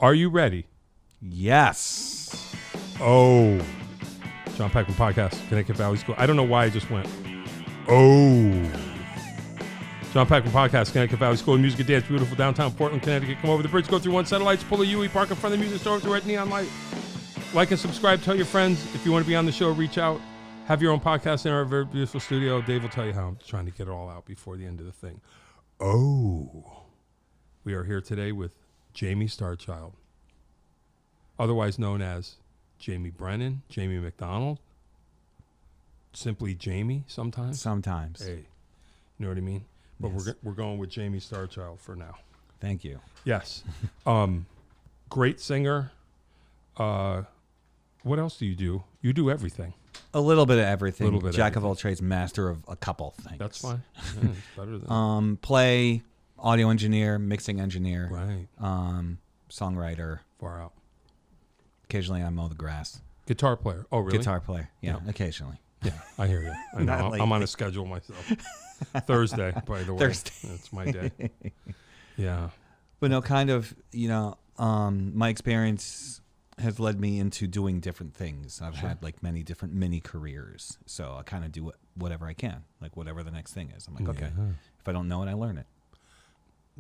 Are you ready? Yes. Oh. John Peckman Podcast, Connecticut Valley School. I don't know why I just went, oh. John Peckman Podcast, Connecticut Valley School of Music and Dance, beautiful downtown Portland, Connecticut. Come over the bridge, go through one set of lights, pull a UE, park in front of the music store with the red neon light. Like and subscribe, tell your friends. If you want to be on the show, reach out. Have your own podcast in our very beautiful studio. Dave will tell you how. I'm trying to get it all out before the end of the thing. Oh. We are here today with Jamie Starchild, otherwise known as Jamie Brennan, Jamie McDonald, simply Jamie sometimes. Sometimes. Hey, you know what I mean? But Yes. we're going with Jamie Starchild for now. Thank you. Yes. Great singer. What else do? You do everything. A little bit of everything. Little bit of Jack of all trades, master of a couple things. That's fine. Yeah, it's better than Play, audio engineer, mixing engineer, right. Songwriter. Far out. Occasionally I mow the grass. Guitar player. Oh, really? Guitar player. Yeah, Yeah. occasionally. Yeah, I hear you. I know. Not I'm lately. on a schedule myself. Thursday, by the way. Thursday. That's my day. Yeah. But no, kind of, my experience has led me into doing different things. I've Sure. had like many different mini careers. So I kind of do whatever I can, like whatever the next thing is. I'm like, okay, Yeah. if I don't know it, I learn it.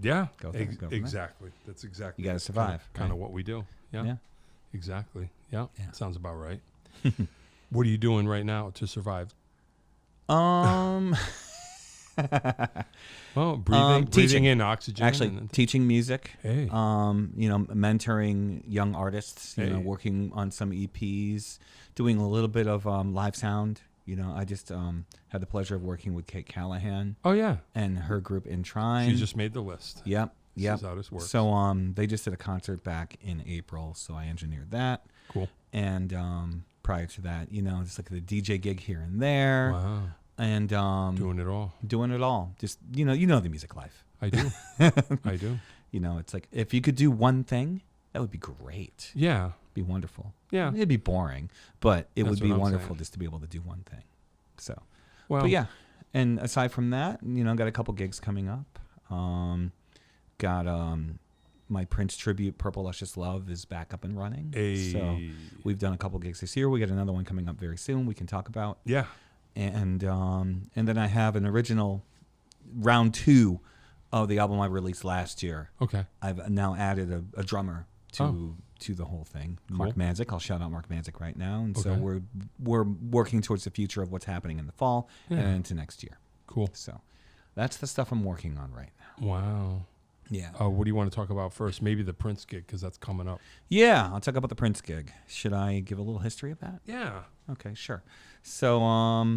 Yeah, Go from there. exactly. That's exactly. You gotta survive, Kind of right? what we do. Yeah, Yeah. exactly. Yeah. Yeah. Sounds about right. What are you doing right now to survive? Well, breathing Teaching. in oxygen. Actually, teaching music. Hey. Mentoring young artists. Hey. Working on some EPs, doing a little bit of live sound. I just had the pleasure of working with Kate Callahan Oh yeah, and her group In Trine. she just made the list. Yep. This is how this works. So they just did a concert back in April, so I engineered that. Cool. And prior to that, just like the DJ gig here and there. Wow. And Doing it all. doing it all. Just the music life. I do. I do. It's like if you could do one thing, that would be great. Yeah. Be wonderful. Yeah. It'd be boring, but it That's would be what I'm wonderful saying. just to be able to do one thing. So, Well. but yeah. And aside from that, got a couple gigs coming up. Got my Prince tribute, Purple Luscious Love, is back up and running. Hey. So we've done a couple gigs this year. We got another one coming up very soon. We can talk about. Yeah. And then I have an original round 2 of the album I released last year. Okay. I've now added a drummer to the whole thing. Cool. Mark Manzik. I'll shout out Mark Manzik right now. And so Okay. we're working towards the future of what's happening in the fall Yeah. and into next year. Cool. So that's the stuff I'm working on right now. Wow. Yeah. What do you want to talk about first? Maybe the Prince gig, because that's coming up. Yeah, I'll talk about the Prince gig. Should I give a little history of that? Yeah. Okay, sure. So, let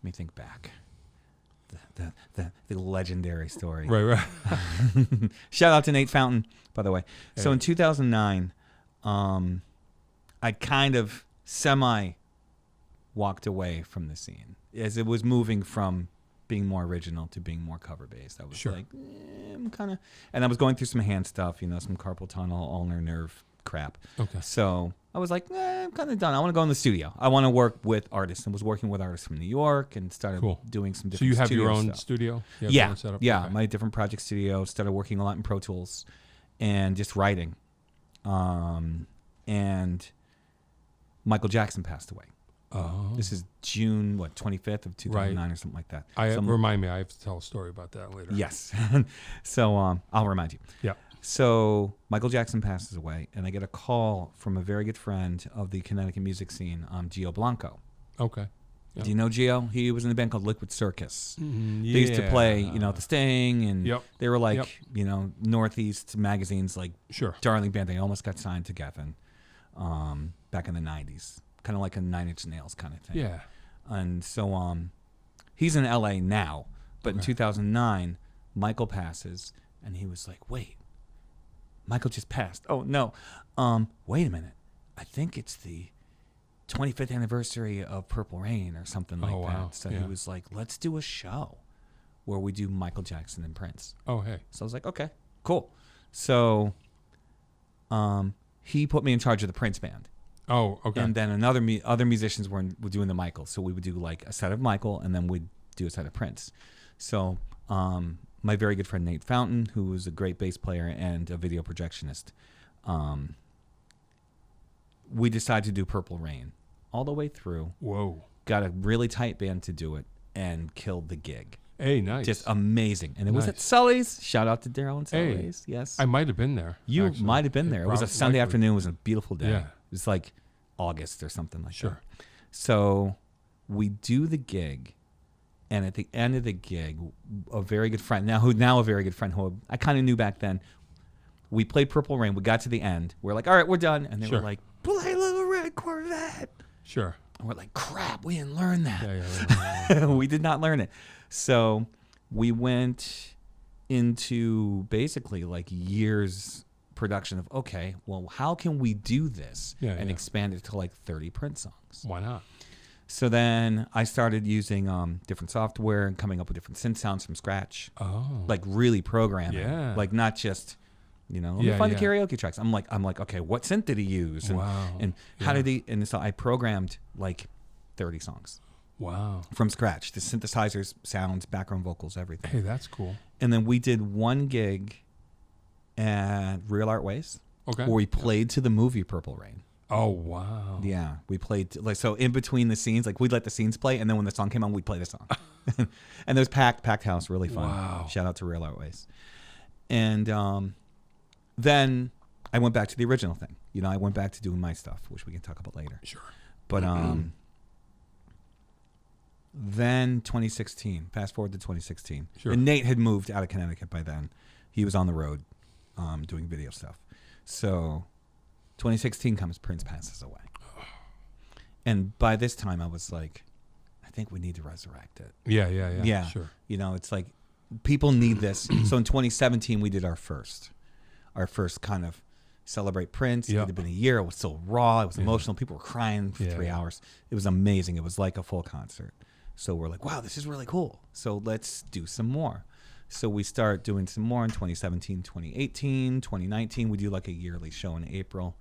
me think back. The legendary story. Right. Shout out to Nate Fountain, by the way. So Hey. in 2009, I kind of walked away from the scene as it was moving from being more original to being more cover based. I was Sure. like, I'm kind of, and I was going through some hand stuff, some carpal tunnel, ulnar nerve crap. Okay. So I was like, I'm kind of done. I want to go in the studio. I want to work with artists, and was working with artists from New York and started Cool. doing some different So you have your studio own stuff. studio? You have your own setup? Yeah, Okay. my different project studio. Started working a lot in Pro Tools and just writing. And Michael Jackson passed away. Oh. This is June 25th of 2009 or something like that. Remind me, I have to tell a story about that later. Yes. So I'll remind you. Yeah. So Michael Jackson passes away, and I get a call from a very good friend of the Connecticut music scene, Gio Blanco. Okay. Yeah. Do you know Gio? He was in a band called Liquid Circus. Yeah. They used to play, at the Sting, and Yep. they were like, Yep. Northeast magazines, like Sure. darling band. They almost got signed to Geffen back in the 90s, kind of like a Nine Inch Nails kind of thing. Yeah. And so he's in LA now, but in Okay. 2009, Michael passes, and he was like, wait, Michael just passed. Oh, no. Wait a minute. I think it's the 25th anniversary of Purple Rain or something like wow. that. So Yeah. he was like, let's do a show where we do Michael Jackson and Prince. Oh, hey. So I was like, okay, cool. So he put me in charge of the Prince band. Oh, okay. And then other musicians were doing the Michael. So we would do like a set of Michael, and then we'd do a set of Prince. So my very good friend Nate Fountain, who was a great bass player and a video projectionist. We decided to do Purple Rain all the way through. Whoa. Got a really tight band to do it and killed the gig. Hey, nice. Just amazing. And it was at Sully's. Shout out to Daryl and Sully's. Hey, yes. I might have been there. You might have been there. It was a Sunday afternoon. It was a beautiful day. Yeah. It was like August or something like Sure. that. So we do the gig. And at the end of the gig, a very good friend, now a very good friend who I kind of knew back then, we played Purple Rain. We got to the end. We're like, all right, we're done. And they were like, play Little Red Corvette. Sure. And we're like, crap, we didn't learn that. Yeah. We did not learn it. So we went into basically like years production of, okay, well, how can we do this and expand it to like 30 Prince songs? Why not? So then I started using different software and coming up with different synth sounds from scratch. Oh. Like really programming. Yeah. Like not just, let me find the karaoke tracks. I'm like, okay, what synth did he use? And, and how did he, and so I programmed like 30 songs. Wow. From scratch. The synthesizers, sounds, background vocals, everything. Hey, that's cool. And then we did one gig at Real Art Ways. Okay. Where we played to the movie Purple Rain. Oh, wow. Yeah, we played so in between the scenes, like we'd let the scenes play, and then when the song came on, we'd play the song. And it was packed house, really fun. Wow. Shout out to Real Art Ways. And then I went back to the original thing. I went back to doing my stuff, which we can talk about later. Sure. But then 2016, fast forward to 2016. Sure. And Nate had moved out of Connecticut by then. He was on the road doing video stuff. So 2016 comes, Prince passes away. And by this time, I was like, I think we need to resurrect it. Yeah. Sure. It's like people need this. So in 2017, we did our first kind of celebrate Prince. It had been a year. It was so raw. It was emotional. People were crying for 3 hours. It was amazing. It was like a full concert. So we're like, wow, this is really cool. So let's do some more. So we start doing some more in 2017, 2018, 2019. We do like a yearly show in April.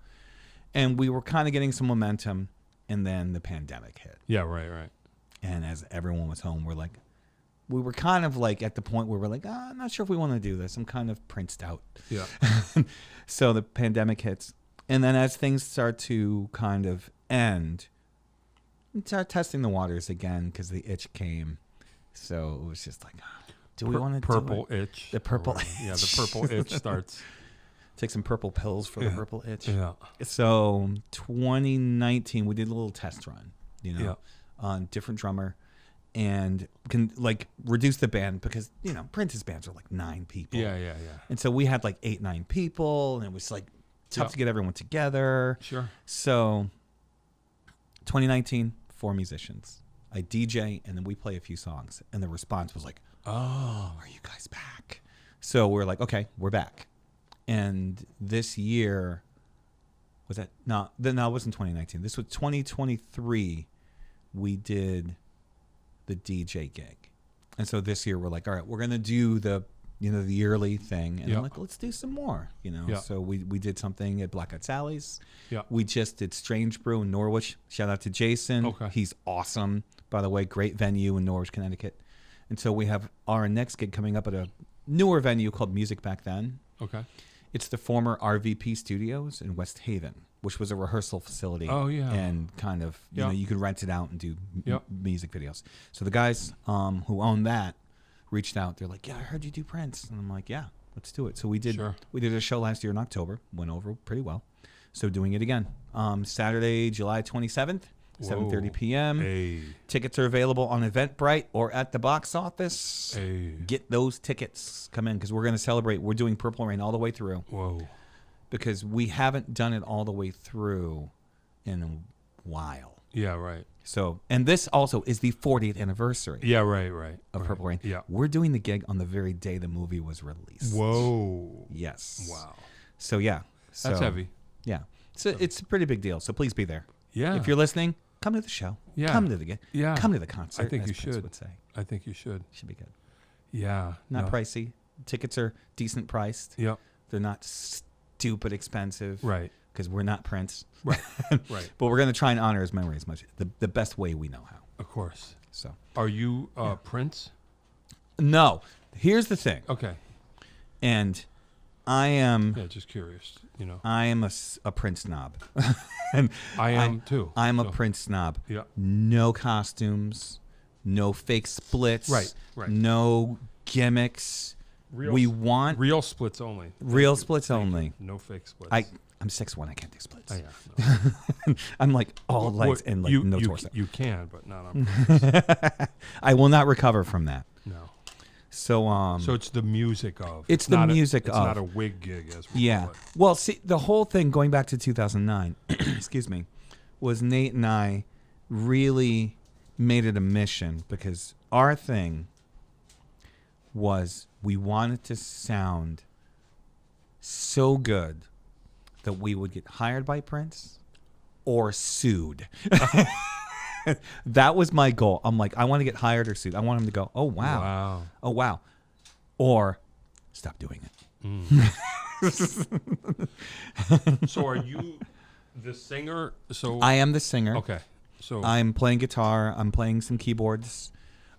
And we were kind of getting some momentum. And then the pandemic hit. Yeah, right. And as everyone was home, we were kind of like at the point where we're like, I'm not sure if we want to do this. I'm kind of Princed out. Yeah. So the pandemic hits. And then as things start to kind of end, we start testing the waters again because the itch came. So it was just like, do we want to purple do it? itch? The purple itch. Yeah, the purple itch starts. Take some purple pills for the purple itch. Yeah. So 2019, we did a little test run, on different drummer and can like reduce the band because, Prince's bands are like 9 people. Yeah. And so we had like 8-9 people and it was like tough to get everyone together. Sure. So 2019, 4 musicians. I DJ and then we play a few songs. And the response was like, oh, are you guys back? So we're like, okay, we're back. And this year, was that? No, it wasn't 2019. This was 2023. We did the DJ gig. And so this year we're like, all right, we're going to do the yearly thing. And I'm like, let's do some more, So we did something at Black Eyed Sally's. Yeah. We just did Strange Brew in Norwich. Shout out to Jason. Okay. He's awesome. By the way, great venue in Norwich, Connecticut. And so we have our next gig coming up at a newer venue called Music Back Then. Okay. It's the former RVP Studios in West Haven, which was a rehearsal facility. Oh, yeah. And kind of, you could rent it out and do Yep. music videos. So the guys who own that reached out. They're like, yeah, I heard you do Prince. And I'm like, yeah, let's do it. So we did a show last year in October. Went over pretty well. So doing it again. Saturday, July 27th. 7:30 p.m. Hey. Tickets are available on Eventbrite or at the box office. Hey. Get those tickets. Come in because we're going to celebrate. We're doing Purple Rain all the way through. Whoa. Because we haven't done it all the way through in a while. Yeah, right. So, and this also is the 40th anniversary. Yeah, right. Of Purple Rain. Yeah. We're doing the gig on the very day the movie was released. Whoa. Yes. Wow. So yeah. That's heavy. Yeah. So it's a pretty big deal. So please be there. Yeah. If you're listening, come to the show. Yeah. Come to the gig. Yeah. Come to the concert. I think as you Prince should. would say. I think you should. Should be good. Yeah. Not pricey. Tickets are decent priced. Yep. They're not stupid expensive. Right. Because we're not Prince. Right. Right. But we're going to try and honor his memory as much the best way we know how. Of course. So. Are you Prince? No. Here's the thing. Okay. And I am. Yeah, just curious. I am a Prince snob. And I am too. I'm a Prince snob. Yeah. No costumes, no fake splits. Right. No gimmicks. We want real splits only. real splits only. No fake splits. I'm 6'1". I can't do splits. Oh, yeah. No. I'm like all legs and like no torso. You can, but not on purpose. I will not recover from that. No. So So it's the music of. It's the music It's of. not a wig gig, as we Yeah. call it. Well, see, the whole thing going back to 2009, excuse me, was Nate and I really made it a mission because our thing was we wanted to sound so good that we would get hired by Prince or sued. That was my goal. I'm like, I want to get hired or sued. I want him to go, oh, wow. Oh, wow. Or stop doing it. So are you the singer? So I am the singer. Okay. So I'm playing guitar. I'm playing some keyboards.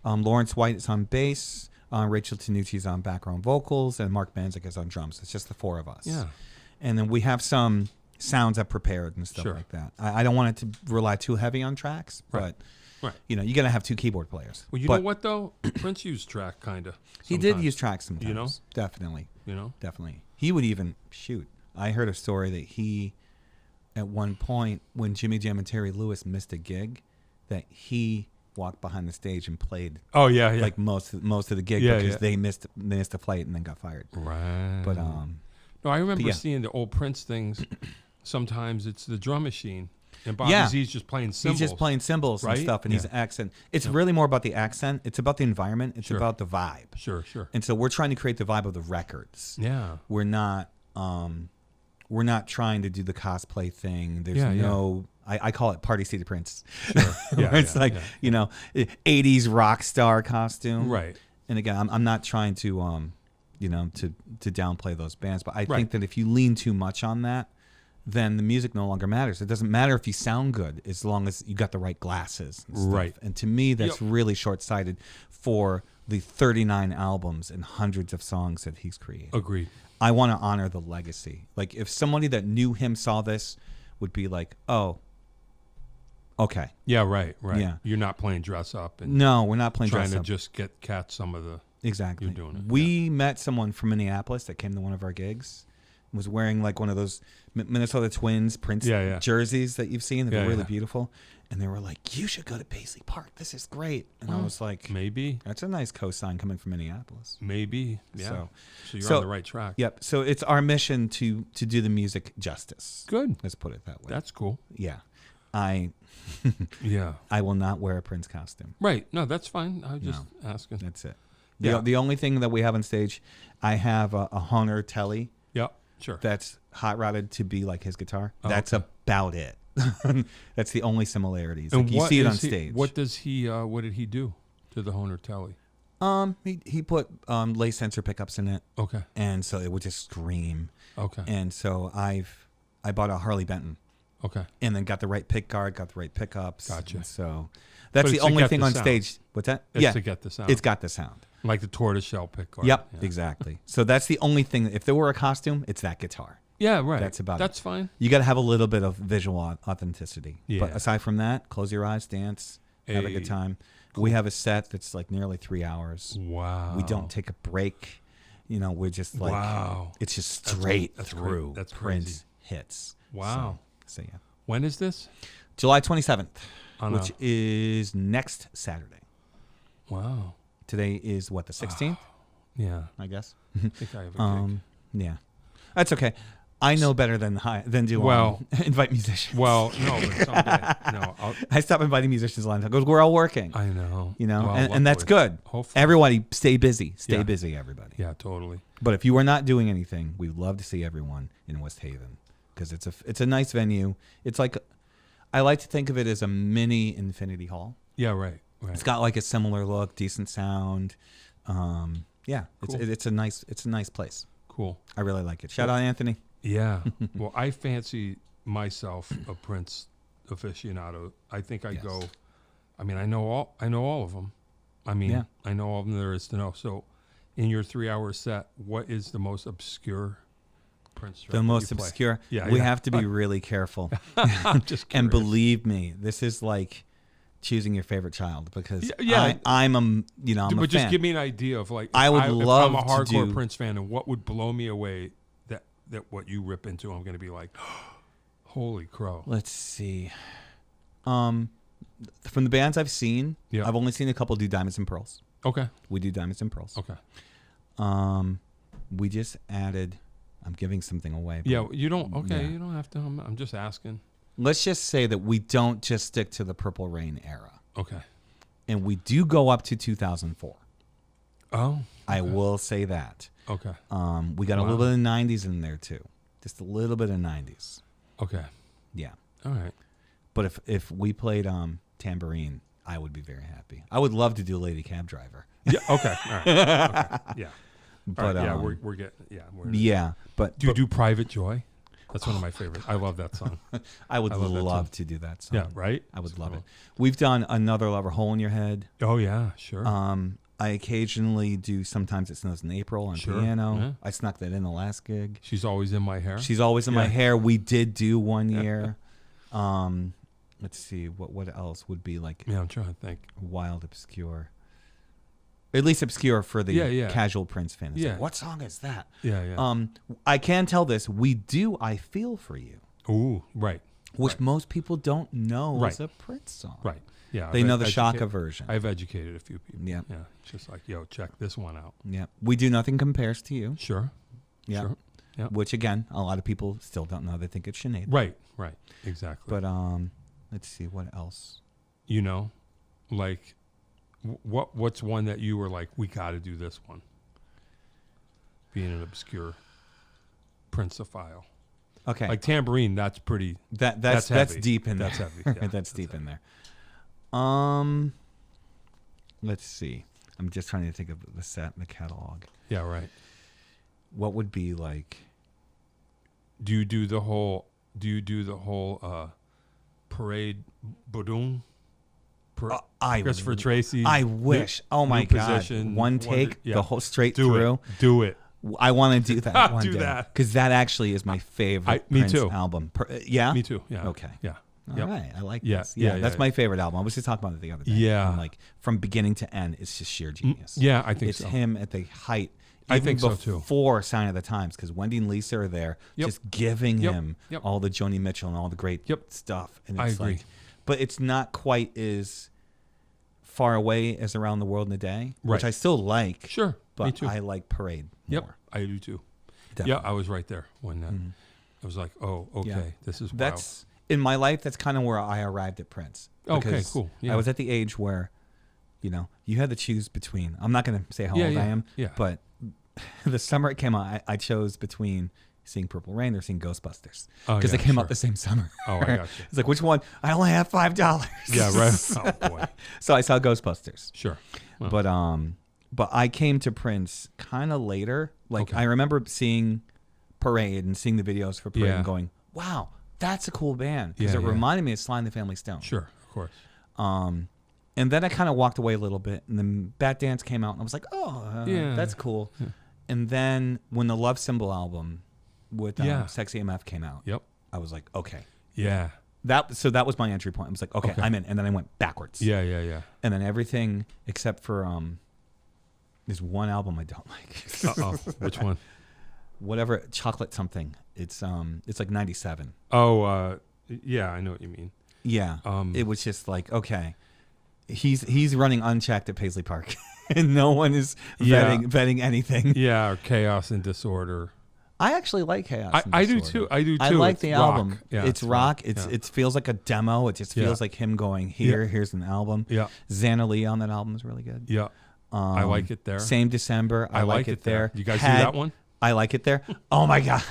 Lawrence White is on bass. Rachel Tanucci's on background vocals. And Mark Banzik is on drums. It's just the four of us. Yeah. And then we have some sounds I've prepared and stuff Sure. like that. I don't want it to rely too heavy on tracks, but Right. you got to have two keyboard players. Well, you know what though? Prince used track kind of. He did use tracks sometimes. You know? Definitely. You know? Definitely. He would even shoot. I heard a story that he, at one point, when Jimmy Jam and Terry Lewis missed a gig, that he walked behind the stage and played. Oh yeah. Like most of the gig because they missed a flight and then got fired. Right. But no, I remember seeing the old Prince things. Sometimes it's the drum machine, and Bobby Z's just playing cymbals. He's just playing cymbals and stuff, and he's accent. It's really more about the accent. It's about the environment. It's about the vibe. Sure. And so we're trying to create the vibe of the records. Yeah. We're not trying to do the cosplay thing. There's I call it Party City Prince. Sure. Yeah. Where it's 80s rock star costume. Right. And again, I'm not trying to to downplay those bands, but I think that if you lean too much on that, then the music no longer matters. It doesn't matter if you sound good as long as you got the right glasses and stuff. Right. And to me, that's really short-sighted for the 39 albums and hundreds of songs that he's created. Agreed. I want to honor the legacy. Like, if somebody that knew him saw this, would be like, oh, okay. Yeah, right. Yeah. You're not playing dress up. And No, we're not playing trying dress to up. just catch some of the. Exactly. You're doing it. We met someone from Minneapolis that came to one of our gigs. Was wearing like one of those Minnesota Twins Prince jerseys that you've seen. They're really beautiful. And they were like, you should go to Paisley Park. This is great. And I was like, maybe. That's a nice cosign coming from Minneapolis. Maybe. Yeah. So you're on the right track. Yep. So it's our mission to do the music justice. Good. Let's put it that way. That's cool. Yeah. I will not wear a Prince costume. Right. No, that's fine. I was just asking. That's it. Yeah. The only thing that we have on stage, I have a Hunter Telly. Yep. Sure. That's hot rodded to be like his guitar. That's okay. about it. That's the only similarities. And like you see it on stage. What does he? What did he do to the Honer Telly? He put lace sensor pickups in it. Okay. And so it would just scream. Okay. And so I bought a Harley Benton. Okay. And then got the right pick guard, got the right pickups. Gotcha. And so that's the only thing on stage. What's that? It's to get the sound. It's got the sound. Like the tortoiseshell pick guard. Yep, exactly. So that's the only thing. If there were a costume, it's that guitar. Yeah, right. That's about it. That's fine. You got to have a little bit of visual authenticity. Yeah. But aside from that, close your eyes, dance, have a good time. Cool. We have a set that's like nearly 3 hours. Wow. We don't take a break. We're just like, wow. It's just straight through. That's Prince hits. Wow. So yeah. When is this? July 27th, which is next Saturday. Wow. Today is what, the 16th? Yeah. I guess. I think I have a gig. Yeah. That's okay. I know better than do invite musicians. Well, no, but someday. I stop inviting musicians a lot of times because we're all working. I know. Well, and that's good. Hopefully. Everybody stay busy. Stay busy, everybody. Yeah, totally. But if you are not doing anything, we'd love to see everyone in West Haven because it's a nice venue. It's like, I like to think of it as a mini Infinity Hall. Yeah, right. It's got like a similar look, decent sound. Yeah, cool. It's a nice place. Cool. I really like it. Shout out Anthony. Yeah. Well, I fancy myself a Prince aficionado. I think I go. I mean, I know all of them. I mean, I know all of them there is to know. So, in your 3-hour set, what is the most obscure Prince track? The most you play? obscure. Yeah, we yeah. have to be really careful. I'm just curious. And believe me, this is like choosing your favorite child because Yeah. I'm a But just fan. give me an idea of like, I would if love I'm a to hardcore do- Prince fan, and what would blow me away that what you rip into, I'm going to be like, holy crow. Let's see. From the bands I've seen, Yeah. I've only seen a couple do Diamonds and Pearls. Okay. We do Diamonds and Pearls. Okay. We just added. I'm giving something away. but Yeah, you don't. Okay, yeah. you don't have to. I'm just asking. Let's just say that we don't just stick to the Purple Rain era, Okay. and we do go up to 2004. Oh. I will say that. Okay. We got a little bit of 90s in there too, just a little bit of 90s. Okay. Yeah, All right. but if we played Tambourine, I would be very happy. I would love to do Lady Cab Driver. Yeah. Okay. All right. Okay. Yeah. But All right, yeah, we're getting. Yeah. yeah, but Do you do Private Joy? That's one of my favorites. I love that song. I would love that love song. to do that song. Yeah. Right. I would It's love cool. it. We've done Another Lover, Hole in Your Head. Oh yeah. Sure. I occasionally do Sometimes It Snows in April on Sure, piano. yeah. I snuck that in the last gig. She's always in my hair. She's always in my Yeah. hair. We did do one year. Let's see what else would be like Yeah, I'm trying to think. wild obscure. At least obscure for the Yeah. casual Prince fan. It's Yeah. like, what song is that? Yeah. Yeah. I can tell this. We do I Feel For You, Ooh. Right. which Right. most people don't know Right. is a Prince song. Right. Yeah. They I've know the Shaka educated- version. I've educated a few people. Yeah. Yeah. It's just like, yo, check this one out. Yeah. We do Nothing Compares to You. Sure. Yeah. Sure. Yeah. Which again, a lot of people still don't know. They think it's Sinead. Right. Right. Exactly. But let's see what else. You know, like, what's one that you were like, we got to do this one? Being an obscure Princeophile. Okay. Like Tambourine, that's pretty. That's heavy. deep in That's there. heavy. Yeah, that's deep heavy. in there. Let's see. I'm just trying to think of the set and the catalog. Yeah, right. What would be like? Do you do the whole parade Boudin? I Christopher would- Tracy. I wish. Oh my new God! position, One what take, is- yeah. the whole straight Do through. it. Do it. I want to do that one Do day. that. Because that actually is my favorite me Prince too. album. Yeah. Me too. Yeah. Okay. Yeah. All Yep. right, I like Yeah, this. yeah, That's yeah. my favorite album. I was just talking about it the other day. Yeah. And like from beginning to end, it's just sheer genius. Yeah, I think it's so. him at the height. I even think so, too. Before Sign of the Times, because Wendy and Lisa are there, Yep. just giving Yep. him Yep. all the Joni Mitchell and all the great Yep. stuff. And I it's agree. like, but it's not quite as far away as Around the World in a Day, which Right. I still like. Sure. But me too. I like Parade Yep. more. I do too. Definitely. Yeah, I was right there when I was like, oh, okay, Yeah. this is That's in my life. That's kind of where I arrived at Prince. Okay, because cool. Yeah. I was at the age where, you had to choose between. I'm not going to say how Yeah, old I yeah, am, yeah. but the summer it came out, I chose between seeing Purple Rain or seeing Ghostbusters Oh, because yeah, they came sure. out the same summer. Oh, I gotcha. It's like, which one? I only have $5. Yeah, right. Oh boy. So I saw Ghostbusters, Sure. Well, but I came to Prince kind of later. Like Okay. I remember seeing Parade and seeing the videos for Parade Yeah. and going, wow, that's a cool band because Yeah, it yeah. reminded me of Sly and the Family Stone. sure, of course. And then I kind of walked away a little bit, and then Bat Dance came out, and I was like, Yeah. that's cool. And then when the Love Symbol album with Yeah. Sexy MF came out, Yep. I was like, okay. Yeah. That was my entry point. I was like, okay, Okay. I'm in. And then I went backwards. Yeah. Yeah. Yeah. And then everything except for there's one album I don't like. Uh-oh. Which one? Whatever, Chocolate something. It's like 97. Oh, yeah, I know what you mean. Yeah. Um, It was just like, okay. He's running unchecked at Paisley Park. And no one is Yeah. vetting anything. Yeah, or Chaos and Disorder. I actually like Chaos. and I do Disorder. too. I do too. I like It's the rock. album. Yeah, it's rock. Yeah. It feels like a demo. It just feels like him going, here's an album. Yeah. Xana Lee on that album is really good. Yeah. I like it there. Same December. I like it there. You guys do that one? I like it there. Oh my God.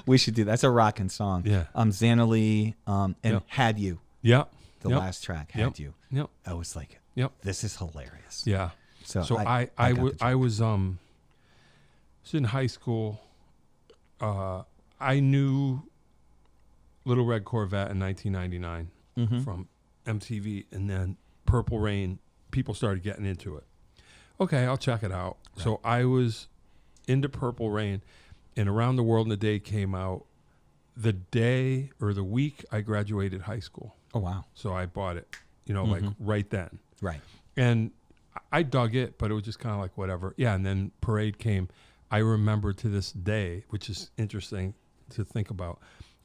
We should do that. That's a rocking song. Yeah. Xana Lee and Yep. Had You, Yeah. the Yep. last track, Yep. Had You. Yep. I was like, Yep. this is hilarious. Yeah. So, So I was in high school. I knew Little Red Corvette in 1999 Mm-hmm. from MTV, and then Purple Rain. People started getting into it. okay, I'll check it out. Right. So I was into Purple Rain, and Around the World in a Day came out the day or the week I graduated high school. Oh, wow. So I bought it, like right then. Right. And I dug it, but it was just kind of like whatever. Yeah, and then Parade came. I remember to this day, which is interesting to think about.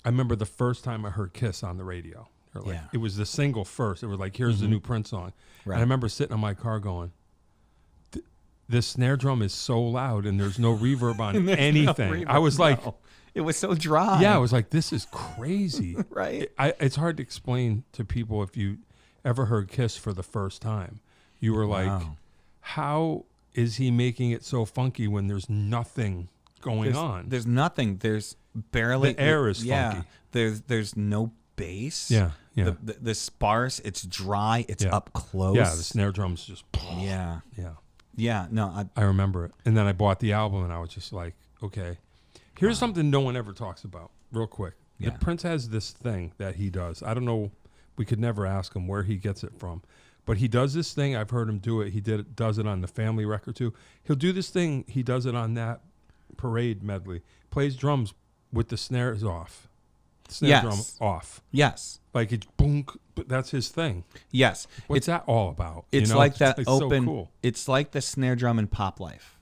I remember the first time I heard Kiss on the radio. Or like, Yeah. It was the single first. It was like, here's the new Prince song. Right. And I remember sitting in my car going, this snare drum is so loud and there's no reverb on anything. I was like, it was so dry. yeah, I was like, this is crazy. Right. It's hard to explain to people if you ever heard Kiss for the first time. You were like, Wow. how is he making it so funky when there's nothing going on? There's nothing. There's barely. The air is yeah. funky. There's no bass. Yeah, yeah. The sparse. It's dry. It's up close. Yeah, the snare drum's just. Yeah. Yeah. Yeah. No. I remember it. And then I bought the album and I was just like, okay. Here's something no one ever talks about, real quick. Yeah. Prince has this thing that he does. I don't know. We could never ask him where he gets it from. But he does this thing. I've heard him do it. He does it on the Family record too. He'll do this thing. He does it on that Parade medley. Plays drums with the snares off. Snare drum off. Yes. Like it's boom. But that's his thing. Yes. What's that all about? It's like that it's open. So cool. It's like the snare drum in Pop Life.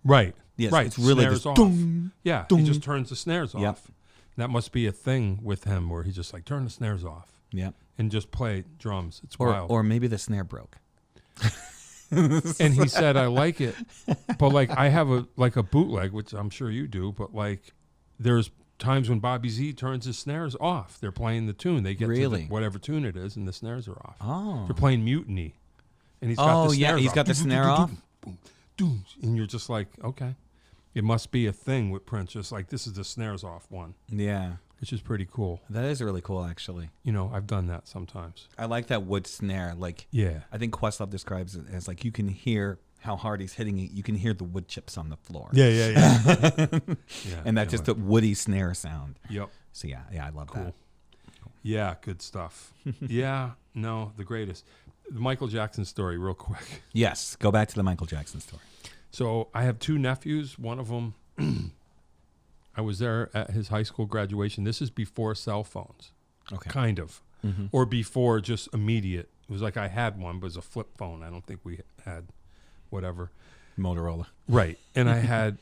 Right. Yes. Right. It's really snares just off. dum, Yeah. dum. He just turns the snares Yep. off. That must be a thing with him where he just like turn the snares off. Yep. And just play drums. It's wild. Or maybe the snare broke. And he said, I like it, but like I have a bootleg, which I'm sure you do, but like there's times when Bobby Z turns his snares off. They're playing the tune. They get Really? to whatever tune it is and the snares are off. Oh. They're playing Mutiny. And he's got the snares he's off. got the snare off. And you're just like, okay. It must be a thing with Prince. Just like this is the snares off one, Yeah. which is pretty cool. That is really cool, actually. I've done that sometimes. I like that wood snare. Like, Yeah. I think Questlove describes it as like you can hear how hard he's hitting it. You can hear the wood chips on the floor. Yeah. Yeah. And that's just a woody snare sound. Yep. So yeah, I love Cool. that. Yeah, good stuff. Yeah, no, the greatest. The Michael Jackson story, real quick. Yes, go back to the Michael Jackson story. So I have two nephews. One of them, I was there at his high school graduation. This is before cell phones, Okay. kind of, or before just immediate. It was like I had one, but it was a flip phone. I don't think we had whatever. Motorola. Right. And I had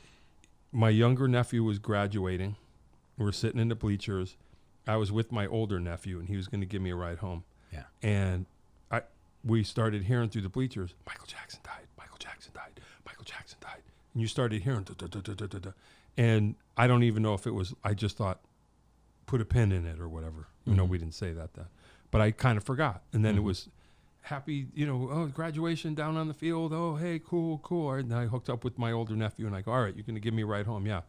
my younger nephew was graduating. We were sitting in the bleachers. I was with my older nephew, and he was going to give me a ride home. Yeah. And we started hearing through the bleachers, Michael Jackson died, Michael Jackson died, Michael Jackson died. And you started hearing, da, da, da, da, da, da, da. And I don't even know if it was, I just thought, put a pin in it or whatever. You know, we didn't say that then. But I kind of forgot. And then it was happy, graduation down on the field. Oh, hey, cool. And I hooked up with my older nephew, and I go, all right, you're going to give me a ride home? Yeah.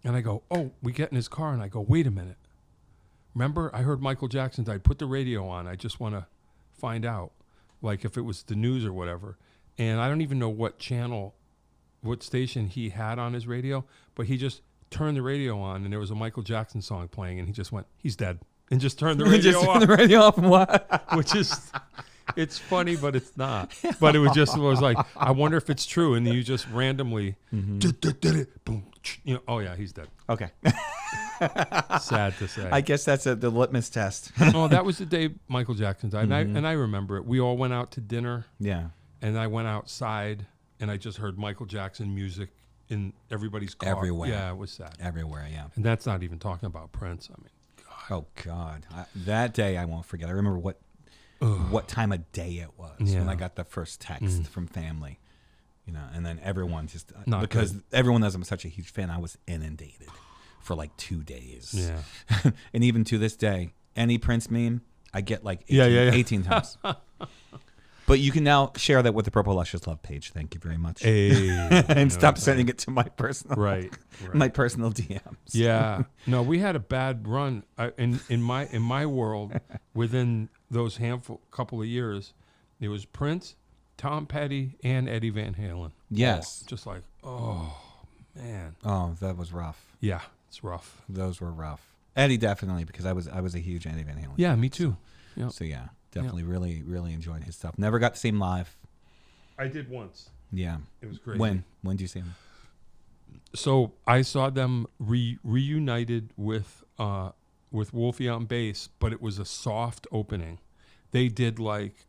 And I go, oh, we get in his car, and I go, wait a minute. Remember, I heard Michael Jackson died. Put the radio on. I just want to find out, like if it was the news or whatever. And I don't even know what station he had on his radio, but he just turned the radio on, and there was a Michael Jackson song playing, and he just went, he's dead, and just turned the radio off. the radio off. What? Which is, it's funny, but it's not. But it was like, I wonder if it's true. And you just randomly, boom, oh yeah, he's dead. Okay. Sad to say. I guess that's the litmus test. Oh, that was the day Michael Jackson died. And I remember it. We all went out to dinner. Yeah. And I went outside, and I just heard Michael Jackson music in everybody's car. Everywhere. Yeah, it was sad. Everywhere, yeah. And that's not even talking about Prince. I mean, God. Oh, God. That day I won't forget. I remember what time of day it was when I got the first text from family. And then everyone just... because everyone knows I'm such a huge fan, I was inundated for like 2 days. Yeah. And even to this day, any Prince meme, I get like 18 times. But you can now share that with the Purple Luscious Love page. Thank you very much. Hey, and stop sending it to my personal my personal DMs. Yeah. No, we had a bad run in my world. Within those couple of years, it was Prince, Tom Petty, and Eddie Van Halen. Yes. Just like, oh man. Oh, that was rough. Yeah, it's rough. Those were rough. Eddie definitely, because I was a huge Eddie Van Halen. Yeah, me too. So yeah, definitely really enjoyed his stuff. Never got to see him live. I did once. Yeah. It was crazy. When did you see them? So I saw them reunited with Wolfie on bass, but it was a soft opening. They did like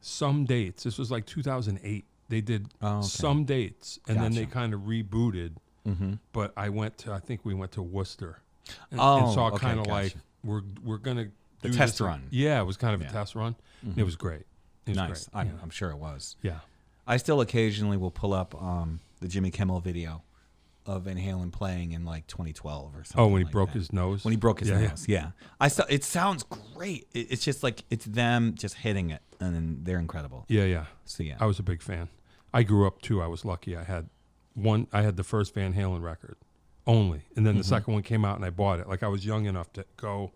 some dates. This was like 2008. They did some dates, and then they kind of rebooted. Mm-hmm. But I think we went to Worcester, and saw kind of like we're gonna do the test run. Yeah, it was kind of a test run. Mm-hmm. It was great. It was nice. Great. I'm sure it was. Yeah. I still occasionally will pull up the Jimmy Kimmel video of Van Halen playing in like 2012 or something. Oh, when he broke his nose? When he broke his nose, yeah. It sounds great. It's just like it's them just hitting it, and then they're incredible. Yeah. So yeah. I was a big fan. I grew up too. I was lucky. I had the first Van Halen record only, and then the second one came out and I bought it. Like I was young enough to go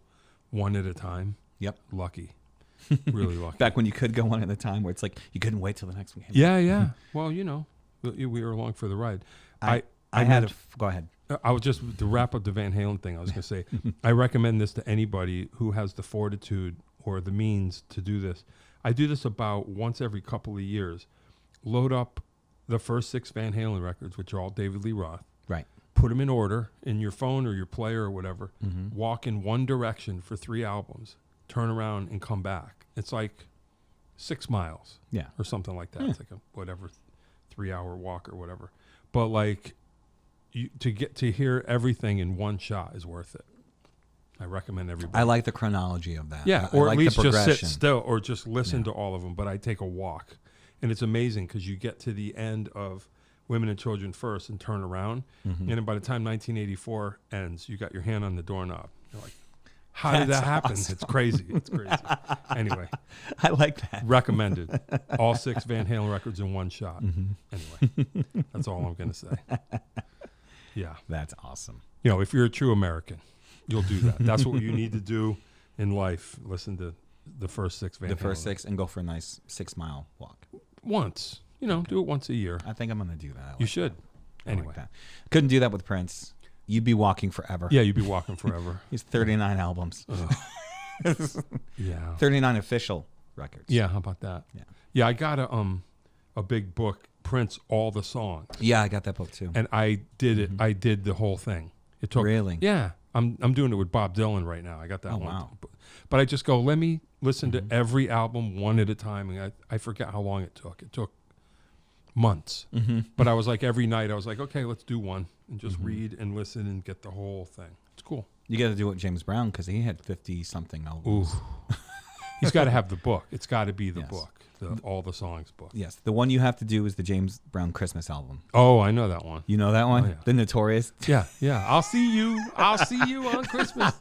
one at a time. Yep. Lucky. Really lucky. Back when you could go one at a time, where it's like you couldn't wait till the next one came out. Yeah. Well, we were along for the ride. Go ahead. I was just to wrap up the Van Halen thing. I was going to say, I recommend this to anybody who has the fortitude or the means to do this. I do this about once every couple of years. Load up the first 6 Van Halen records, which are all David Lee Roth. Right. Put them in order in your phone or your player or whatever. Mm-hmm. Walk in one direction for 3 albums. Turn around and come back. It's like 6 miles. Yeah. Or something like that. It's like a 3-hour walk or whatever. But like to get to hear everything in one shot is worth it. I recommend everybody. I like the chronology of that. Yeah, I or like at least the just sit progression. still or just listen to all of them. But I take a walk. And it's amazing because you get to the end of Women and Children First and turn around. Mm-hmm. And then by the time 1984 ends, you got your hand on the doorknob. You're like, how did that happen? Awesome. It's crazy. It's crazy. Anyway. I like that. Recommended. All 6 Van Halen records in one shot. Mm-hmm. Anyway, that's all I'm going to say. Yeah. That's awesome. If you're a true American, you'll do that. That's what you need to do in life. Listen to the first 6 Van Halen. The first 6 and go for a nice 6-mile walk. Once. Do it once a year. I think I'm going to do that. You should. Anyway. Like that. Couldn't do that with Prince. You'd be walking forever. Yeah, you'd be walking forever. He's 39 albums. Yeah. 39 official records. Yeah, how about that? Yeah, I got a big book, Prince, all the songs. Yeah, I got that book too. And I did it. I did the whole thing. It took Really? Yeah. I'm doing it with Bob Dylan right now. I got that one. Wow. But I just go, let me listen to every album one at a time. And I forget how long it took. It took months. Mm-hmm. But I was like, every night, I was like, okay, let's do one. And just read and listen and get the whole thing. It's cool. You got to do it with James Brown because he had 50-something albums. Ooh. He's got to have the book. It's got to be the book, all the songs book. Yes. The one you have to do is the James Brown Christmas album. Oh, I know that one. You know that one? Oh, yeah. The Notorious? Yeah. I'll see you on Christmas.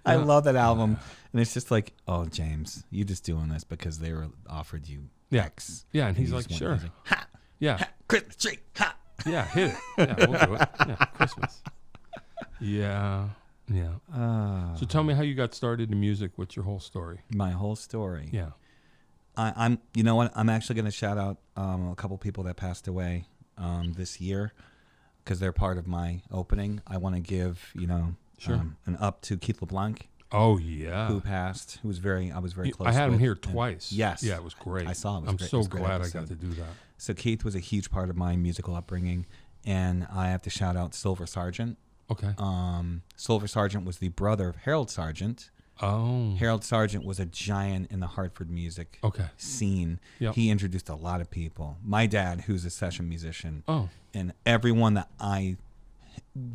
I love that album. And it's just like, oh, James, you just doing this because they were offered you X. Yeah, and he's like, sure. Like, ha! Yeah. Ha! Christmas tree! Ha! Yeah, hit it. Yeah, we'll do it. Yeah, Christmas. Yeah. So tell me how you got started in music. What's your whole story? My whole story. Yeah. I'm. You know what? I'm actually going to shout out a couple people that passed away this year because they're part of my opening. I want to give an up to Keith LeBlanc. Oh yeah. Who passed? I was very close. I had him with, here twice. Yes. Yeah, it was great. I saw it. I'm so glad I got to do that. So Keith was a huge part of my musical upbringing, and I have to shout out Silver Sargent. Okay. Silver Sargent was the brother of Harold Sargent. Oh. Harold Sargent was a giant in the Hartford music scene. Yep. He introduced a lot of people. My dad, who's a session musician, oh, and everyone that I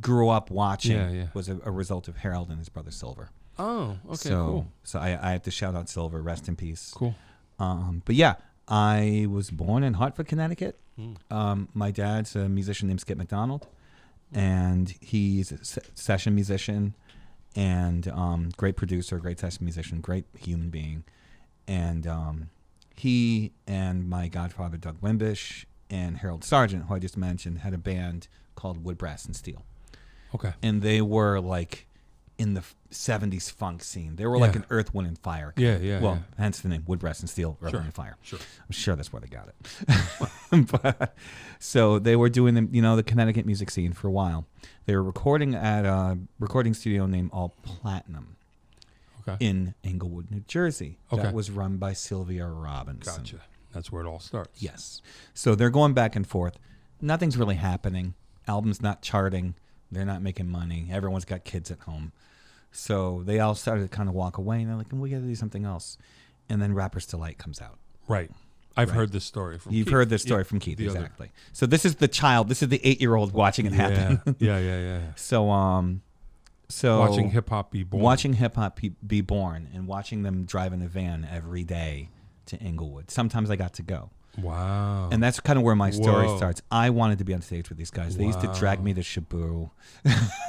grew up watching was a result of Harold and his brother Silver. Oh, okay, so, cool. So I have to shout out Silver. Rest in peace. Cool. But yeah, I was born in Hartford, Connecticut. My dad's a musician named Skip McDonald, and he's a session musician and great producer, great session musician, great human being. And he and my godfather, Doug Wimbish, and Harold Sargent, who I just mentioned, had a band called Wood, Brass, and Steel. Okay. And they were like in the 70s funk scene. They were like an Earth, Wind, and Fire. Well, hence the name Wood, Brass, and Steel, Earth, Wind, and Fire. Sure. I'm sure that's where they got it. But, so they were doing the Connecticut music scene for a while. They were recording at a recording studio named All Platinum in Englewood, New Jersey. Okay. That was run by Sylvia Robinson. Gotcha. That's where it all starts. Yes. So they're going back and forth. Nothing's really happening. Album's not charting. They're not making money. Everyone's got kids at home. So they all started to kind of walk away, and they're like, we got to do something else. And then Rapper's Delight comes out. Right. I've heard this story from Keith. You've heard this story from Keith, exactly. So this is the child. This is the 8-year-old watching it happen. Yeah. So watching hip hop be born. Watching hip hop be born, and watching them drive in a van every day to Inglewood. Sometimes I got to go. Wow. And that's kind of where my story starts. I wanted to be on stage with these guys. They used to drag me to Shabu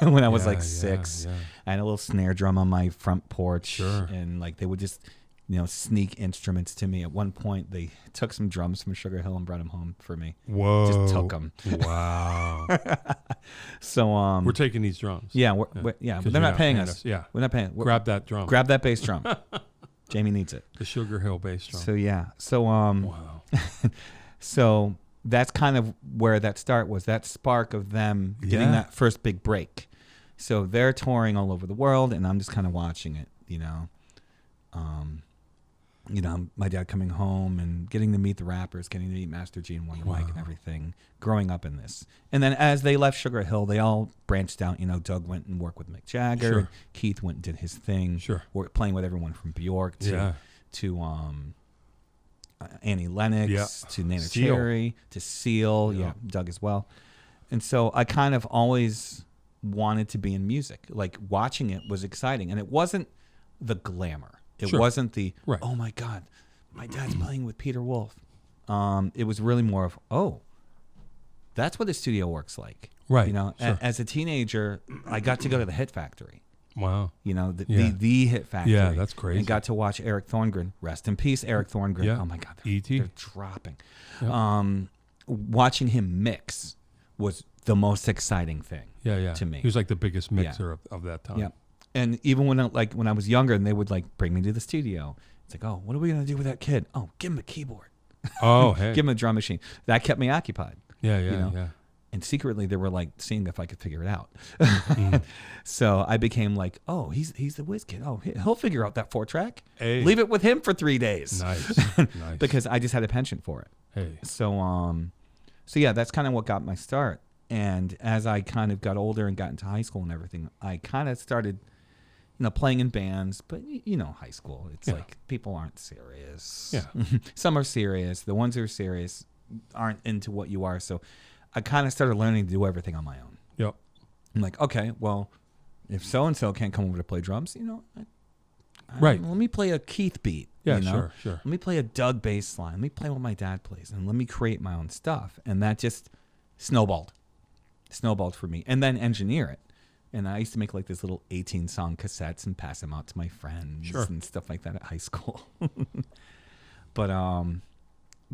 when I was like 6. Yeah. I had a little snare drum on my front porch. Sure. And like they would just, sneak instruments to me. At one point, they took some drums from Sugar Hill and brought them home for me. Whoa. Just took them. Wow. So we're taking these drums. Yeah, but they're not paying us. Yeah. We're not paying. Grab that drum. Grab that bass drum. Jamie needs it. The Sugar Hill bass drum. So yeah. So wow. So that's kind of where that start was. That spark of them getting that first big break. So they're touring all over the world, and I'm just kind of watching it. My dad coming home and getting to meet the rappers, getting to meet Master G and Wonder Mike and everything, growing up in this. And then as they left Sugar Hill, they all branched out. Doug went and worked with Mick Jagger. Sure. Keith went and did his thing. Sure. Playing with everyone from Bjork to Annie Lennox to Nana Seal. Cherry to Seal. Yeah, Doug as well. And so I kind of always wanted to be in music. Like watching it was exciting. And it wasn't the glamour. It wasn't the, oh my God, my dad's playing with Peter Wolf. It was really more of, that's what the studio works like. Right. As a teenager, I got to go to the Hit Factory. Wow. The Hit Factory. Yeah, that's crazy. And got to watch Eric Thorngren. Rest in peace, Eric Thorngren. Yeah. Oh my God, E.T. they're dropping. Yep. Watching him mix was the most exciting thing. To me. He was like the biggest mixer of that time. Yeah. And even when I was younger, and they would like bring me to the studio, it's like, what are we gonna do with that kid? Oh, give him a keyboard. Oh, hey. Give him a drum machine. That kept me occupied. Yeah. And secretly, they were like seeing if I could figure it out. So I became like, he's the whiz kid. Oh, he'll figure out that 4-track. Hey. Leave it with him for 3 days. Nice. Because I just had a penchant for it. Hey. So yeah, that's kind of what got my start. And as I kind of got older and got into high school and everything, I kind of started, playing in bands. But high school, it's like people aren't serious. Yeah. Some are serious. The ones who are serious aren't into what you are. So I kind of started learning to do everything on my own. Yep. I'm like, okay, well, if so and so can't come over to play drums, right. Let me play a Keith beat. Yeah, sure. Sure. Let me play a Doug bass line. Let me play what my dad plays, and let me create my own stuff. And that just snowballed for me. And then engineer it. And I used to make like this little 18-song cassettes and pass them out to my friends and stuff like that at high school. But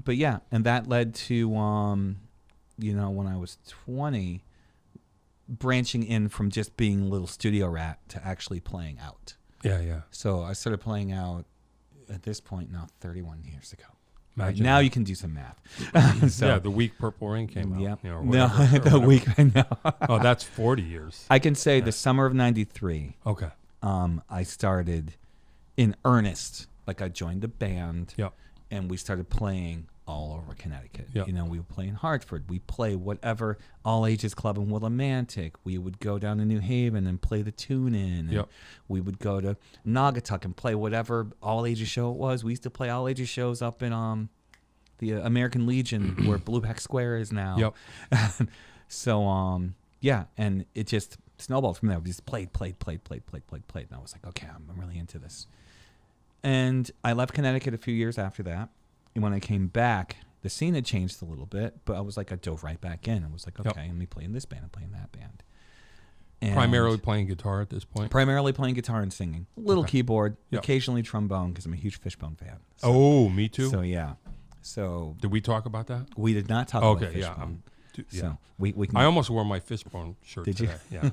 yeah, and that led to when I was 20, branching in from just being a little studio rat to actually playing out. Yeah. So I started playing out at this point now 31 years ago. Imagine now that. you can do some math. So, the week Purple Rain came out. Yeah. The week I know. Oh, that's 40 years. I can say the summer of 93. Okay. I started in earnest. Like I joined a band. Yep. And we started playing all over Connecticut. Yep. We would play in Hartford. We play whatever all ages club in Willimantic. We would go down to New Haven and play the Tune In. Yep. We would go to Naugatuck and play whatever all ages show it was. We used to play all ages shows up in the American Legion where Blueback Square is now. Yep. So yeah, and it just snowballed from there. We just played. And I was like, okay, I'm really into this. And I left Connecticut a few years after that. And when I came back, the scene had changed a little bit, but I was like, I dove right back in. I was like, okay, let me play in this band and play in that band. And primarily playing guitar at this point? Primarily playing guitar and singing. A little keyboard, occasionally trombone, because I'm a huge Fishbone fan. So, me too. So, yeah. So did we talk about that? We did not talk about Fishbone. So we can. I almost wore my Fishbone shirt today. Yeah.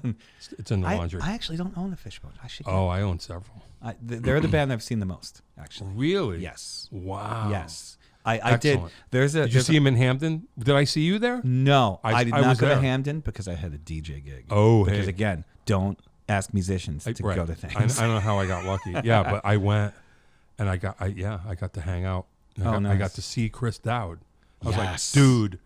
It's in the laundry. I actually don't own a Fishbone. I should. I own several. They're the band I've seen the most, actually. Really? Yes. Wow. Yes. I did. Did you see him in Hamden? Did I see you there? No, I did not go there. to Hamden because I had a DJ gig. Oh, because again, don't ask musicians to go to things. I don't know how I got lucky. Yeah, but I went, and I got to hang out I got to see Chris Dowd. I was Yes. like, dude.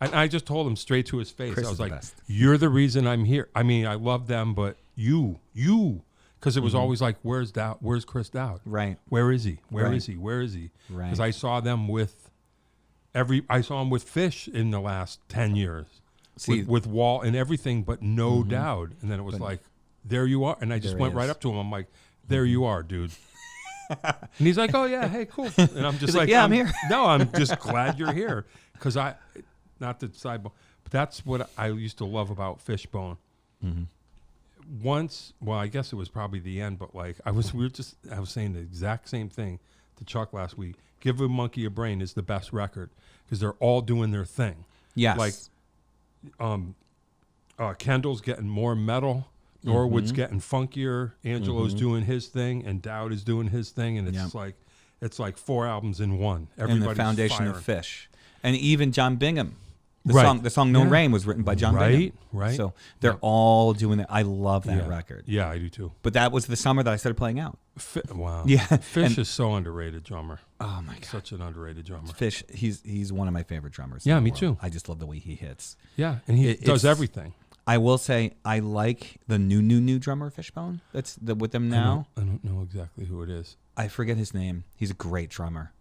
I just told him straight to his face. Chris I was is the like, best. you're the reason I'm here. I mean, I love them, but you. Because it was always like, where's Chris Dowd? Right. Where is he? Where Right. is he? Where is he? Right. Because I saw them I saw him with Fish in the last 10 years. See, with Wall and everything, but no Dowd. And then it was like, there you are. And I just There went he right is. up to him. I'm like, there you are, dude. And he's like, oh, yeah, hey, cool. And I'm just like, like, yeah, I'm here. No, I'm just glad you're here. Because not the sidebar, but that's what I used to love about Fishbone. Mm-hmm. Once, well, I guess it was probably the end, but like I was saying the exact same thing to Chuck last week. Give a Monkey a Brain is the best record because they're all doing their thing. Yes. Like, Kendall's getting more metal, Norwood's getting funkier, Angelo's doing his thing, and Dowd is doing his thing, and it's like 4 albums in one. and Everybody's the foundation firing. of Fish, and even John Bingham. Right. The song "No Yeah. Rain" was written by John Bingham. Right. So they're all doing it. I love that record. Yeah, I do too. But that was the summer that I started playing out. Wow. Yeah. Fish is so underrated drummer. Oh my god, Such an underrated drummer. Fish. He's one of my favorite drummers. Yeah, in the me world. too. I just love the way he hits. Yeah, and he does everything. I will say I like the new drummer Fishbone. That's with them now. I don't know exactly who it is. I forget his name. He's a great drummer.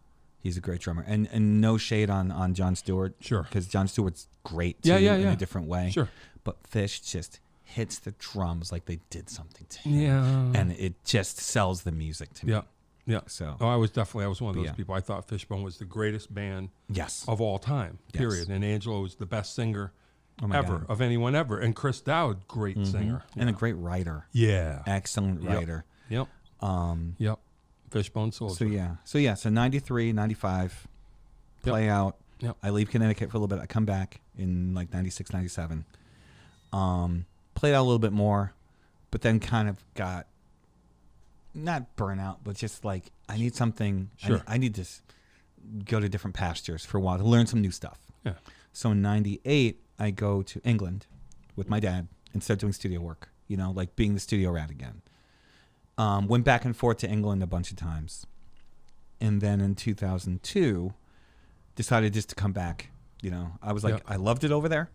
And no shade on John Stewart. Sure. Because John Stewart's great too in a different way. Sure. But Fish just hits the drums like they did something to him. Yeah. And it just sells the music to me. Yeah. Yeah. So I was one of those Yeah. people. I thought Fishbone was the greatest band yes. of all time, Yes. period. And Angelo was the best singer Oh my ever God. of anyone ever. And Chris Dowd, great singer. And a great writer. Yeah. Excellent Yep. writer. Yep. Yep. Fishbone Soldier. So 93, 95, Yep. play out. Yep. I leave Connecticut for a little bit. I come back in like 96, 97. Played out a little bit more, but then kind of got not burnout, but just like I need something. Sure. I need to go to different pastures for a while to learn some new stuff. Yeah. So in 98, I go to England with my dad and start doing studio work, like being the studio rat again. Went back and forth to England a bunch of times. And then in 2002, decided just to come back. I was like, Yep. I loved it over there.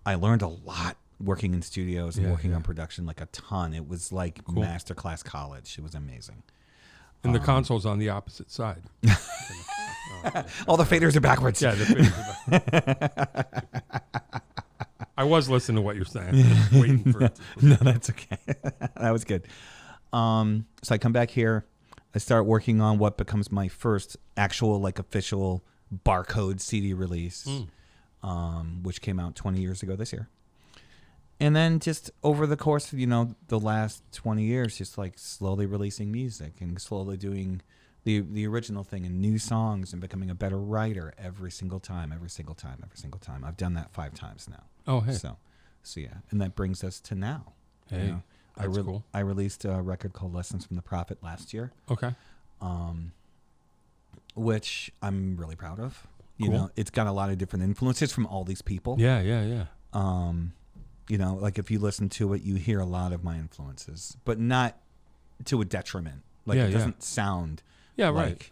I learned a lot working in studios and working on production, like a ton. It was like masterclass college. It was amazing. And the console's on the opposite side. All the faders are backwards. Yeah, the faders are back. I was listening to what you're saying. Just waiting for it to No, that's okay. That was good. So I come back here. I start working on what becomes my first actual, like, official barcode CD release, which came out 20 years ago this year. And then just over the course of, the last 20 years, just like slowly releasing music and slowly doing the original thing and new songs and becoming a better writer every single time. I've done that 5 times now. Oh, hey. So yeah. And that brings us to now. Hey, that's cool. I released a record called Lessons from the Prophet last year, Okay. which I'm really proud of. Cool. It's got a lot of different influences from all these people. Yeah. Like if you listen to it, you hear a lot of my influences, but not to a detriment. Like it doesn't sound like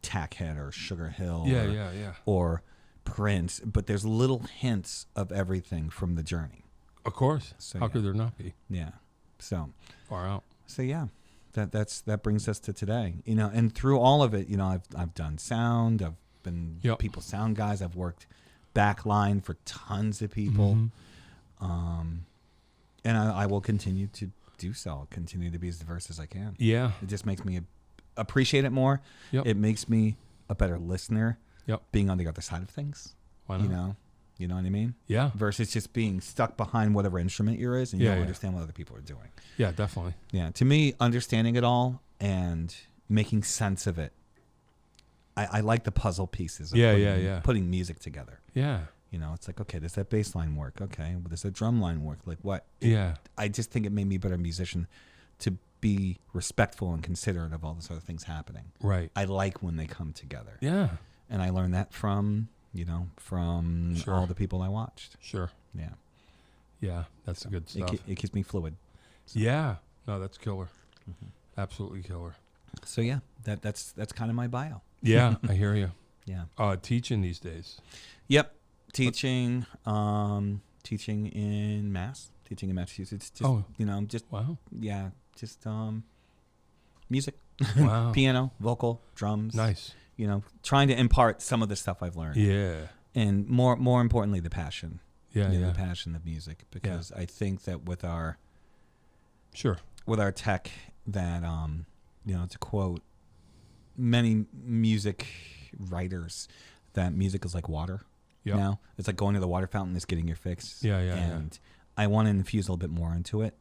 Tackhead or Sugar Hill or Prince, but there's little hints of everything from the Journey. Of course. So, How could there not be? Yeah. So Far out. So yeah, that brings us to today. And through all of it, I've done sound. I've been people's sound guys. I've worked backline for tons of people. And I will continue to do so. I'll continue to be as diverse as I can. Yeah. It just makes me appreciate it more. Yep. It makes me a better listener. Yep. Being on the other side of things. Why not? You know what I mean? Yeah. Versus just being stuck behind whatever instrument you're is and you don't understand what other people are doing. Yeah, definitely. Yeah. To me, understanding it all and making sense of it. I like the puzzle pieces of putting music together. Yeah. It's like, okay, does that bass line work? Okay, does that drum line work? Like what? Yeah. I just think it made me a better musician to be respectful and considerate of all those other things happening. Right. I like when they come together. Yeah. And I learned that from all the people I watched. Sure. Yeah. Yeah, that's good stuff. It keeps me fluid. So. Yeah. No, that's killer. Absolutely killer. So yeah, that's kind of my bio. Yeah, I hear you. Yeah. Teaching these days. Yep. Teaching in Massachusetts. Just, just Wow. yeah, just music, Wow. piano, vocal, drums. Nice. Trying to impart some of the stuff I've learned. Yeah. And more importantly, the passion. Yeah, the passion of music, because I think that with our tech, that to quote many music writers, that music is like water. Yep. Now it's like going to the water fountain, is getting your fix. And I want to infuse a little bit more into it.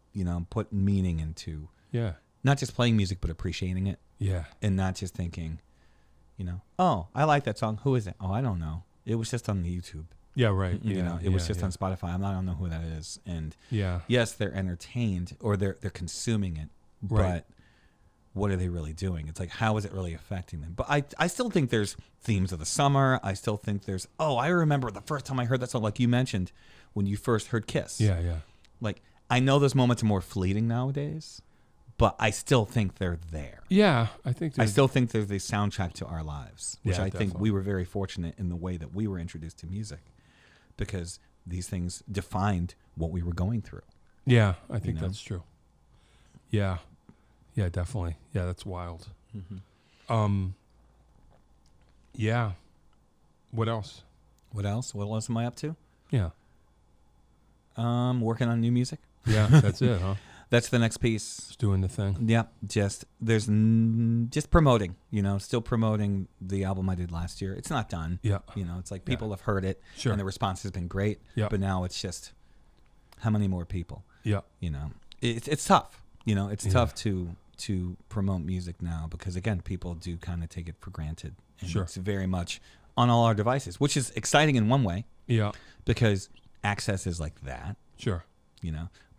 Put meaning into not just playing music, but appreciating it. Yeah. And not just thinking, oh, I like that song. Who is it? Oh, I don't know. It was just on the YouTube. Yeah, right. It was just on Spotify. I don't know who that is. And yes, they're entertained, or they're consuming it, but what are they really doing? It's like, how is it really affecting them? But I still think there's themes of the summer. I still think there's, I remember the first time I heard that song, like you mentioned, when you first heard Kiss. Yeah. Like, I know those moments are more fleeting nowadays, but I still think they're there. Yeah, I still think they're the soundtrack to our lives, which I definitely. think we were very fortunate in the way that we were introduced to music, because these things defined what we were going through. Yeah, I think that's true. Yeah. Yeah, definitely. Yeah, that's wild. Mm-hmm. Yeah. What else? What else am I up to? Yeah. Working on new music. Yeah, that's it, huh? That's the next piece. Just doing the thing. Yeah, just promoting, still promoting the album I did last year. It's not done. Yeah. It's like people have heard it, Sure. and the response has been great. Yeah. But now it's just, how many more people? Yeah. It's tough. It's tough to promote music now, because again, people do kind of take it for granted. And Sure. It's very much on all our devices, which is exciting in one way. Yeah. Because access is like that. Sure.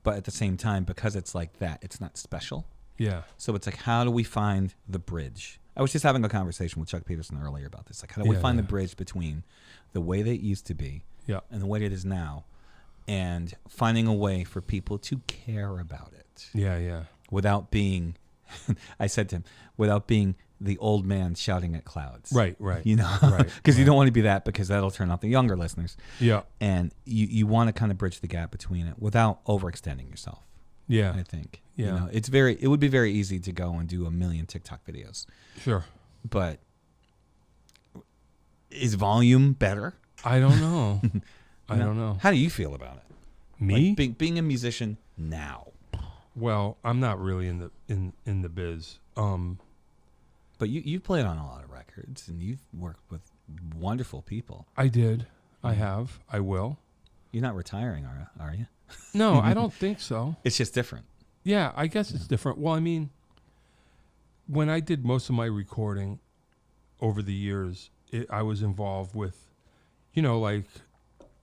But at the same time, because it's like that, it's not special. Yeah. So it's like, how do we find the bridge? I was just having a conversation with Chuck Peterson earlier about this. Like, how do we find the bridge between the way that it used to be and the way it is now, and finding a way for people to care about it? Yeah. Without being, I said to him, without being the old man shouting at clouds. Right. Right. Right. Because you don't want to be that, because that'll turn off the younger listeners. Yeah. And you want to kind of bridge the gap between it without overextending yourself. Yeah. I think. Yeah. It would be very easy to go and do 1 million TikTok videos. Sure. But is volume better? I don't know. I don't know. How do you feel about it? Me? Like being a musician now. Well, I'm not really in the biz. But you've played on a lot of records, and you've worked with wonderful people. I did. I have. I will. You're not retiring, are you? No, I don't think so. It's just different. Yeah, I guess it's different. Well, I mean, when I did most of my recording over the years, I was involved with, like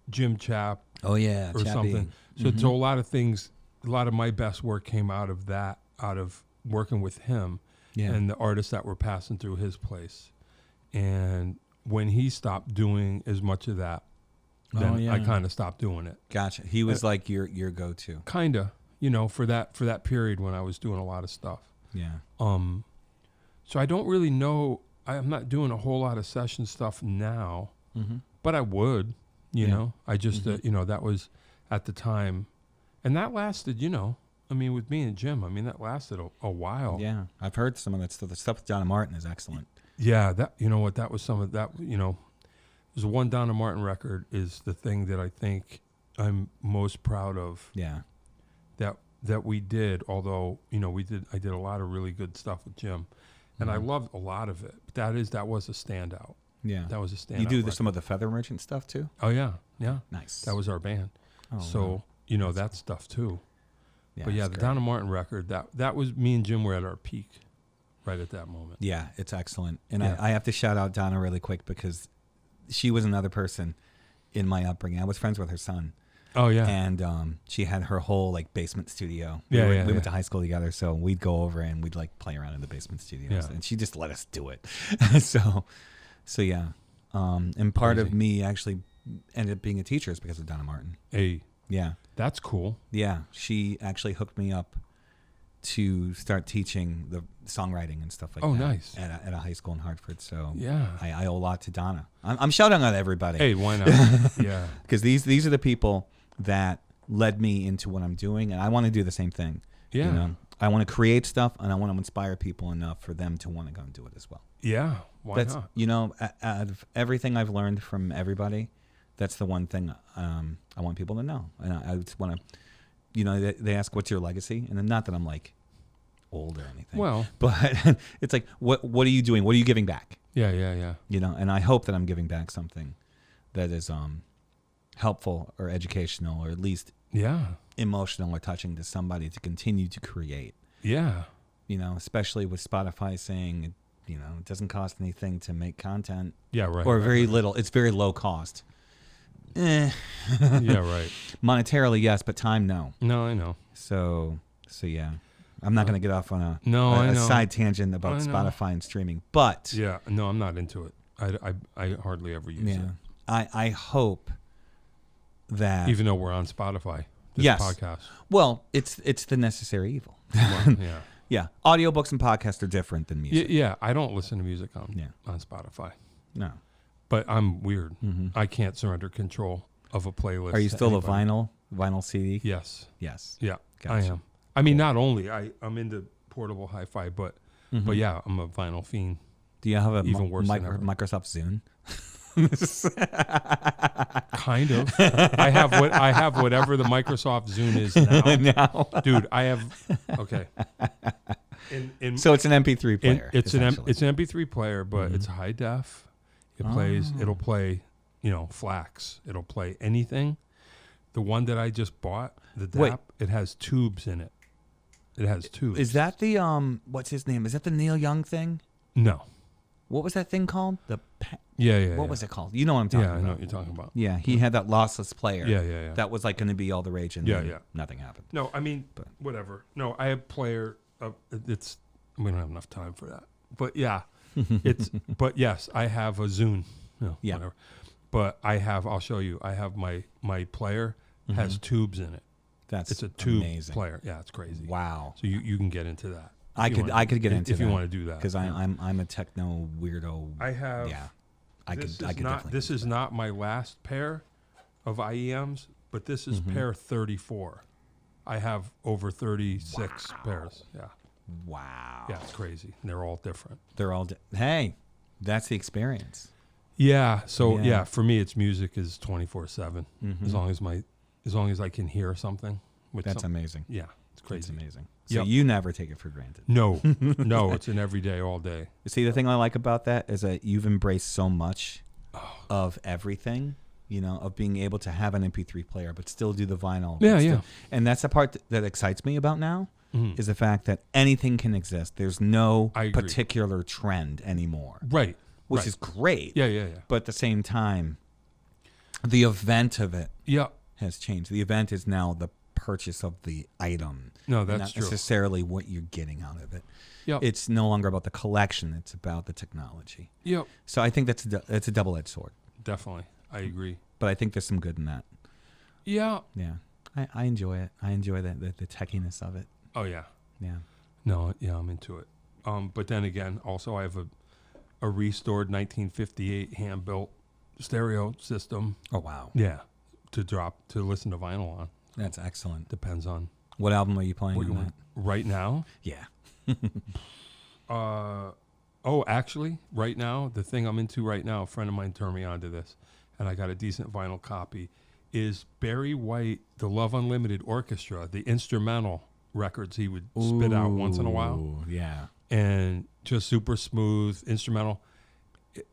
Jim Chap. Oh, yeah. Or something. So a lot of things, a lot of my best work came out of that, out of working with him. Yeah. And the artists that were passing through his place. And when he stopped doing as much of that, then I kind of stopped doing it. Gotcha. He was like your go-to. Kind of, for that period when I was doing a lot of stuff. Yeah. So I don't really know. I'm not doing a whole lot of session stuff now, but I would, know. I just, that was at the time. And that lasted, with me and Jim, that lasted a while. Yeah, I've heard some of that stuff. The stuff with Donna Martin is excellent. Yeah, that was some of that, there's one Donna Martin record is the thing that I think I'm most proud of. Yeah. That we did, although, I did a lot of really good stuff with Jim, and I loved a lot of it. But that was a standout. Yeah. That was a standout. You do some of the Feather Merchant stuff too? Oh, yeah. Nice. That was our band. Oh, so, wow. That stuff too. Yeah, but yeah, the Donna Martin record, that was me and Jim were at our peak right at that moment. Yeah, it's excellent. And I have to shout out Donna really quick, because she was another person in my upbringing. I was friends with her son. Oh, yeah. And she had her whole basement studio. We went to high school together, so we'd go over and we'd play around in the basement studios. Yeah. And she just let us do it. so yeah. And part of me actually ended up being a teacher is because of Donna Martin. Hey. Yeah. That's cool. Yeah. She actually hooked me up to start teaching the songwriting and stuff like Oh, that. nice. At a high school in Hartford. So Yeah. I owe a lot to Donna. I'm shouting out everybody. Hey, why not? Yeah. Because these are the people that led me into what I'm doing, and I want to do the same thing. Yeah. You know? I want to create stuff, and I want to inspire people enough for them to want to go and do it as well. Yeah. Why not? You know, out of everything I've learned from everybody, that's the one thing I want people to know. And I just want to, you know, they ask, what's your legacy? And then not that I'm like old or anything. Well. But it's like, what are you doing? What are you giving back? Yeah. You know, and I hope that I'm giving back something that is helpful or educational or at least emotional or touching to somebody to continue to create. Yeah. You know, especially with Spotify saying, you know, it doesn't cost anything to make content. Yeah, right. Or right, very right. little. It's very low cost. Yeah, right. Monetarily, yes, but time, no. No, I know. So yeah. I'm not going to get off on I know. a side tangent about Spotify and streaming, but Yeah, no, I'm not into it. I hardly ever use it. I hope that Even though we're on Spotify, this Yes. podcast. well, it's the necessary evil. Well, yeah. Yeah, audiobooks and podcasts are different than music. Yeah, I don't listen to music on Spotify. No. But I'm weird. Mm-hmm. I can't surrender control of a playlist. Are you to still anybody. a vinyl CD? Yes. Yes. Yeah, I Gotcha. am. I mean, not only I'm into portable hi-fi, but yeah, I'm a vinyl fiend. Do you have a Even worse than ever. Microsoft Zune? Kind of. I have whatever the Microsoft Zune is now. No. Dude, I have. Okay. So it's an MP3 player. It's an essentially. MP3 player, but it's high def. It'll play, you know, FLAC. It'll play anything. The one that I just bought, the DAP, it has tubes in it. It has tubes. Is that the what's his name? Is that the Neil Young thing? No. What was that thing called? Yeah. What was it called? You know what I'm talking Yeah, I about. know what you're talking about. Yeah, he had that lossless player. Yeah. That was like going to be all the rage, and Yeah, then yeah. nothing happened. No, I mean, whatever. No, I have player. We don't have enough time for that. But yeah, but yes, I have a Zune. No, Yeah. whatever. But I'll show you. I have my player has tubes in it. It's a tube amazing. player. Yeah, it's crazy. Wow. So you can get into that. I could get into if that you want to do that because I'm a techno weirdo. I have. Yeah. I could Not, definitely. this is not my last pair of IEMs, but this is pair 34. I have over 36 pairs. Yeah. Wow. Yeah, it's crazy. They're all different. They're all. Hey, that's the experience. Yeah. So Yeah. for me, it's music is 24/7. As long as I can hear something. That's amazing. Yeah, it's crazy. That's amazing. So Yep. you never take it for granted. No, it's an everyday, all day. See, the thing I like about that is that you've embraced so much of everything, you know, of being able to have an MP3 player, but still do the vinyl. Yeah. And that's the part that excites me about now is the fact that anything can exist. There's no I agree. particular trend anymore. Right. Which is great. Yeah. But at the same time, the event of it Yeah. has changed. The event is now the purchase of the item. No, and that's not true. necessarily what you're getting out of it. Yep. It's no longer about the collection. It's about the technology. Yep. So I think it's a double-edged sword. Definitely. I agree. But I think there's some good in that. Yeah. Yeah. I enjoy it. I enjoy the techiness of it. Oh, yeah. Yeah. No, yeah, I'm into it. But then again, also I have a restored 1958 hand-built stereo system. Oh, wow. Yeah. To listen to vinyl on. That's excellent. Depends on What album are you playing what you on want. that? Right now? Yeah. Actually, right now, the thing I'm into right now, a friend of mine turned me on to this, and I got a decent vinyl copy, is Barry White, the Love Unlimited Orchestra, the instrumental records he would spit out once in a while. Ooh, yeah. And just super smooth instrumental.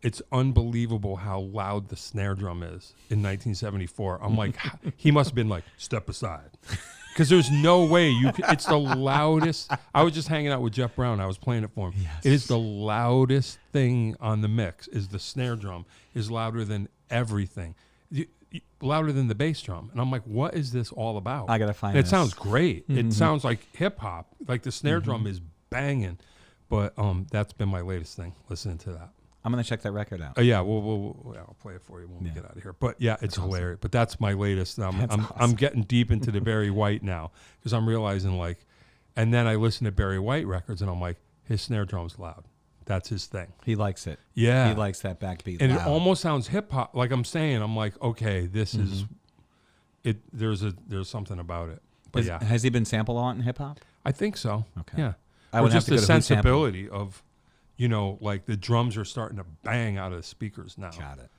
It's unbelievable how loud the snare drum is in 1974. I'm like, he must have been like, step aside. Because there's no way you could, it's the loudest. I was just hanging out with Jeff Brown. I was playing it for him. Yes. It is the loudest thing on the mix is the snare drum is louder than everything. Louder than the bass drum. And I'm like, what is this all about? I got to find It this. sounds great. It sounds like hip hop. Like the snare drum is banging. But that's been my latest thing, listening to that. I'm going to check that record out. Yeah, I'll play it for you when we get out of here. But yeah, it's hilarious. But that's my latest. I'm getting deep into the Barry White now because I'm realizing like And then I listen to Barry White records, and I'm like, his snare drum's loud. That's his thing. He likes it. Yeah. He likes that backbeat And loud. it almost sounds hip hop. Like I'm saying, I'm like, okay, this is it. There's something about it. But yeah, Has he been sampled a lot in hip hop? I think so. Okay. Yeah. I Or would have just to go the to who sampled. sensibility of, like the drums are starting to bang out of the speakers now. Got it.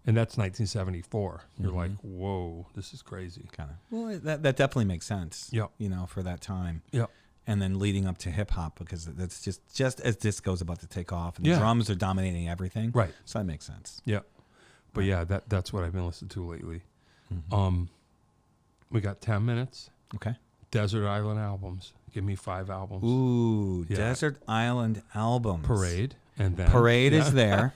And that's 1974. You're like, whoa, this is crazy. Kind of. Well, that definitely makes sense. Yep. For that time. Yep. And then leading up to hip hop, because that's just as disco's about to take off, and Yeah. the drums are dominating everything. Right. So that makes sense. Yeah. But yeah, that's what I've been listening to lately. We got 10 minutes. Okay. Desert Island albums. Give me 5 albums. Ooh, Yeah. Desert Island albums. Parade. And then Parade is there.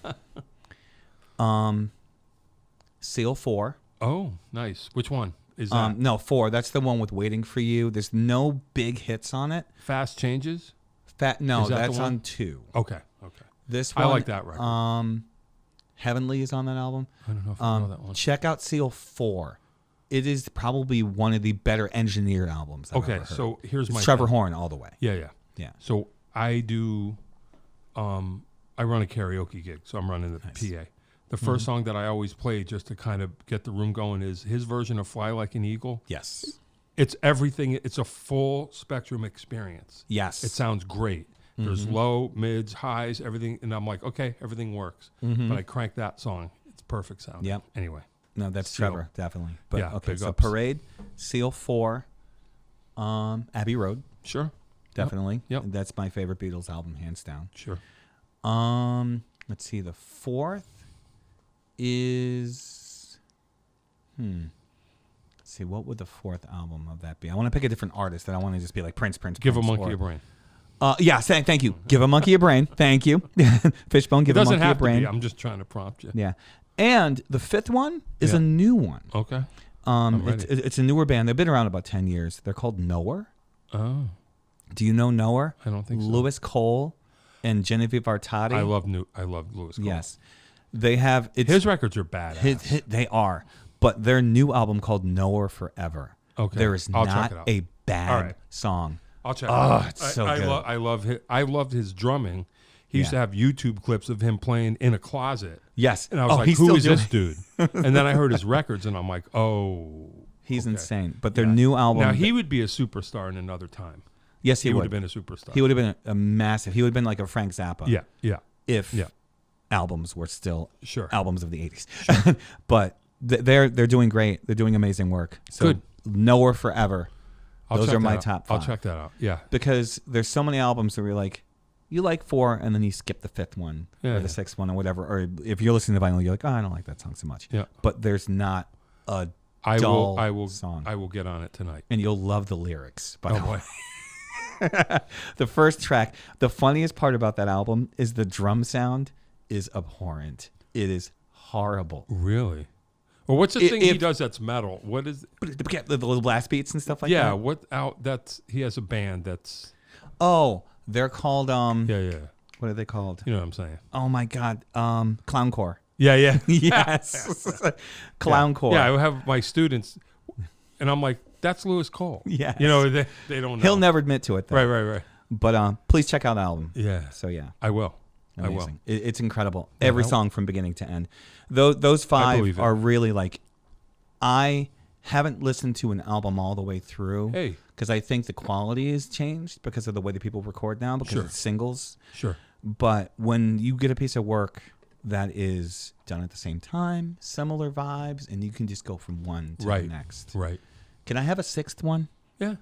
Seal 4. Oh, nice. Which one is that? No, 4. That's the one with Waiting for You. There's no big hits on it. Fast Changes? No, Is that the that's one? on 2. Okay. This I one, like that record. Heavenly is on that album. I don't know if I know that one. Check out Seal 4. It is probably one of the better engineered albums I've Okay, ever heard. so here's It's my Trevor thing. Horn all the way. Yeah. Yeah. So I do, I run a karaoke gig, so I'm running the PA. The first song that I always play just to kind of get the room going is his version of Fly Like an Eagle. Yes. It's everything. It's a full spectrum experience. Yes. It sounds great. There's low, mids, highs, everything. And I'm like, okay, everything works. But I crank that song. It's perfect sound. Yep. Anyway. No, that's Seal. Trevor, definitely. But Yeah, okay, big so ups. Parade, Seal 4, Abbey Road, Sure. definitely. Yep. That's my favorite Beatles album, hands down. Sure. Let's see, the 4th is let's see, what would the 4th album of that be? I want to pick a different artist. I don't want to just be like Prince. Give a Prince, monkey or- a brain. Yeah, thank you. Give a monkey a brain. Thank you. Fishbone, It give a doesn't monkey a have to brain. be. I'm just trying to prompt you. Yeah. And the 5th one is Yeah. a new one. Okay. I'm ready. It's a newer band. They've been around about 10 years. They're called Knower. Oh, Do you know Knower? I don't think so. Louis Cole and Genevieve Artadi. I love Louis Cole. Yes. They have His records are badass. they are. But their new album called Knower Forever. Okay. There is I'll check not it out. a bad All right. song. I'll check. Oh, it out. it's so I, good. I loved his drumming. He used to Yeah. have YouTube clips of him playing in a closet, Yes. and I was like, he's "Who still is doing this dude?" And then I heard his records, and I'm like, "Oh, He's okay. insane. But their Yeah. new album. Now he would be a superstar in another time. yes, He he would would have been a superstar. He would have been a massive. He would have been like a Frank Zappa. Yeah. If Yeah. albums were still Sure. albums of the 80s. But they're doing great. They're doing amazing work. So Good. Knower Forever. Those check are that my out. top 5. I'll check that out. Yeah. Because there's so many albums that we're like, you like 4 and then you skip the 5th one Yeah, or the 6th one or whatever. Or if you're listening to vinyl, you're like, oh, I don't like that song so much. Yeah. But there's not a I dull will song. I will get on it tonight. And you'll love the lyrics. By the Oh way. boy. The first track, the funniest part about that album is the drum sound is abhorrent. It is horrible. Really? Well, what's the thing he if- does that's metal? What is? The little blast beats and stuff like Yeah. that. What out? That's he has a band that's. Oh, they're called Yeah. what are they called? You know what I'm saying? Oh my god, Clowncore. Yeah. Yes. Clowncore. Yeah, I would have my students, and I'm like, "That's Louis Cole." Yes. You know, they don't know. He'll never admit to it though. Right. But please check out the album. Yeah. So yeah. I will. Amazing. It's incredible. Yeah, Every I- song from beginning to end. Those believe 5 it. are really like, I haven't listened to an album all the way through. Hey. Because I think the quality has changed because of the way that people record now, because Sure. it's singles. Sure. But when you get a piece of work that is done at the same time, similar vibes, and you can just go from one to Right. the next. Right. Can I have a 6th one? Yeah.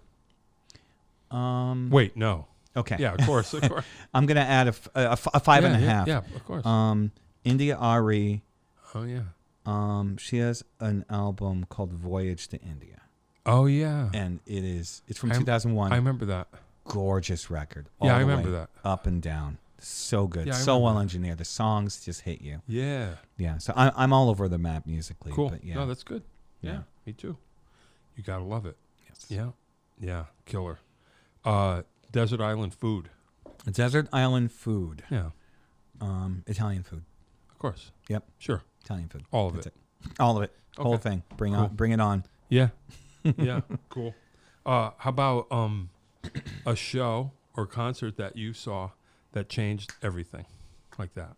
Wait. No. Okay. Yeah. Of course. Of course. I'm gonna add a 5.5. Yeah. Of course. India Ari. Oh yeah. She has an album called Voyage to India, Oh yeah. and it's from 2001. I remember that. Gorgeous record. Yeah, I the remember way that. Up and down, so good, Yeah, I so remember well that. engineered. The songs just hit you. Yeah. Yeah, so I'm all over the map musically. Cool. But yeah, No, that's good. Yeah. Yeah. Me too. You gotta love it. yes. Yeah. Yeah. Killer. Desert Island Food. Desert Island food, Yeah. Italian food. Of course. Yep, Sure. Italian food. All of That's it. All of it. Whole Okay. thing. Bring Cool. it on. Yeah. Yeah. Cool. How about a show or concert that you saw that changed everything like that?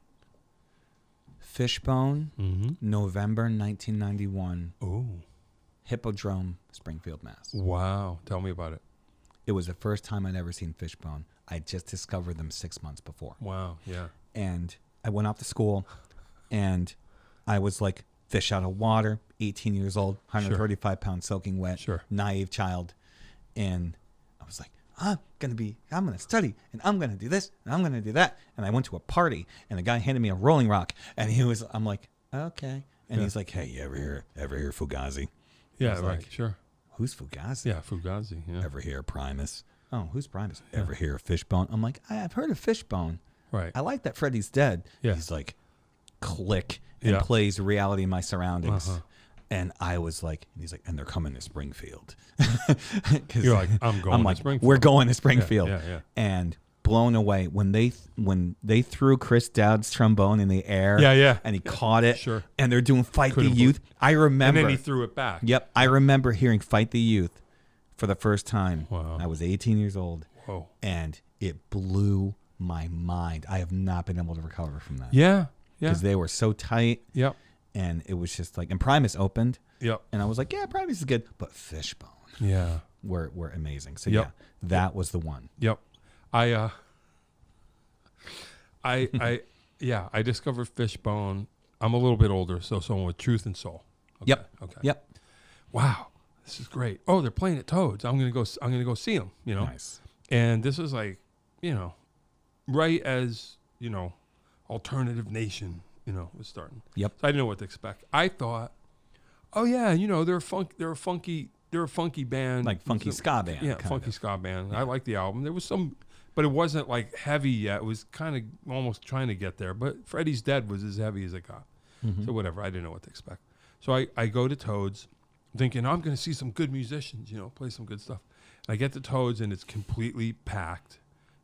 Fishbone, Mm-hmm. November 1991, Oh, Hippodrome, Springfield, Mass. wow. Tell me about it. It was the first time I'd ever seen Fishbone. I just discovered them 6 months before. Wow, yeah. And I went off to school, and I was like fish out of water, 18 years old, 135 pounds soaking wet, Sure. naive child. And I was like, I'm going to study, and I'm going to do this, and I'm going to do that. And I went to a party, and a guy handed me a Rolling Rock, and I'm like, okay. And he's like, hey, you ever hear Fugazi? Yeah, was right, like, sure. Who's Fugazi? Yeah, Fugazi, yeah. Ever hear Primus? Oh, who's Primus? Ever hear of Fishbone? I'm like, I've heard of Fishbone. Right. I like that Freddy's dead. Yeah. He's like, click, and Yeah. plays Reality in My Surroundings. Uh-huh. And I was like, and he's like, and they're coming to Springfield. You're like, I'm going to Springfield. We're going to Springfield. Yeah. And blown away when they threw Chris Dowd's trombone in the air. Yeah. And he caught it. Sure. And they're doing Fight Couldn't the Youth. I remember. And then he threw it back. Yep. I remember hearing Fight the Youth for the first time. Wow. I was 18 years old. Whoa. And it blew my mind. I have not been able to recover from that. Yeah. Because they were so tight. Yep. And it was just like, and Primus opened. Yep. And I was like, yeah, Primus is good. But Fishbone Yeah. were amazing. So Yep. yeah, that was the one. Yep. I discovered Fishbone. I'm a little bit older, so someone with Truth and Soul. Okay. Yep. Okay. Yep. Wow. This is great. Oh, they're playing at Toads. I'm gonna go see them. You know. Nice. And this was like, right as Alternative Nation, was starting. Yep. So I didn't know what to expect. I thought, oh yeah, they're a funky band, Like funky ska band. yeah, kind funky of. ska band. I like the album. There was some, but it wasn't like heavy yet. It was kind of almost trying to get there. But Freddy's Dead was as heavy as it got. Mm-hmm. So whatever. I didn't know what to expect. So I go to Toads, thinking I'm going to see some good musicians, play some good stuff. And I get to Toads and it's completely packed,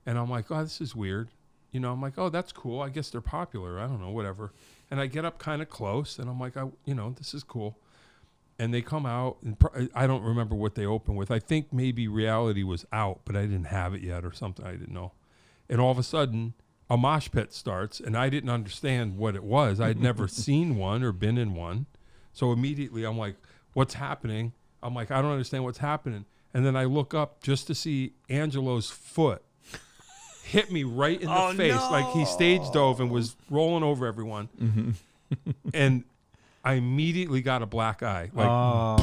and I'm like, oh, this is weird. I'm like, oh, that's cool. I guess they're popular. I don't know, whatever. And I get up kind of close, and I'm like, this is cool. And they come out, and I don't remember what they opened with. I think maybe Reality was out, but I didn't have it yet or something. I didn't know. And all of a sudden, a mosh pit starts, and I didn't understand what it was. I'd never seen one or been in one. So immediately I'm like, what's happening? I'm like, I don't understand what's happening. And then I look up just to see Angelo's foot hit me right in the face. No. Like he stage dove and was rolling over everyone. Mm-hmm. And I immediately got a black eye. Like,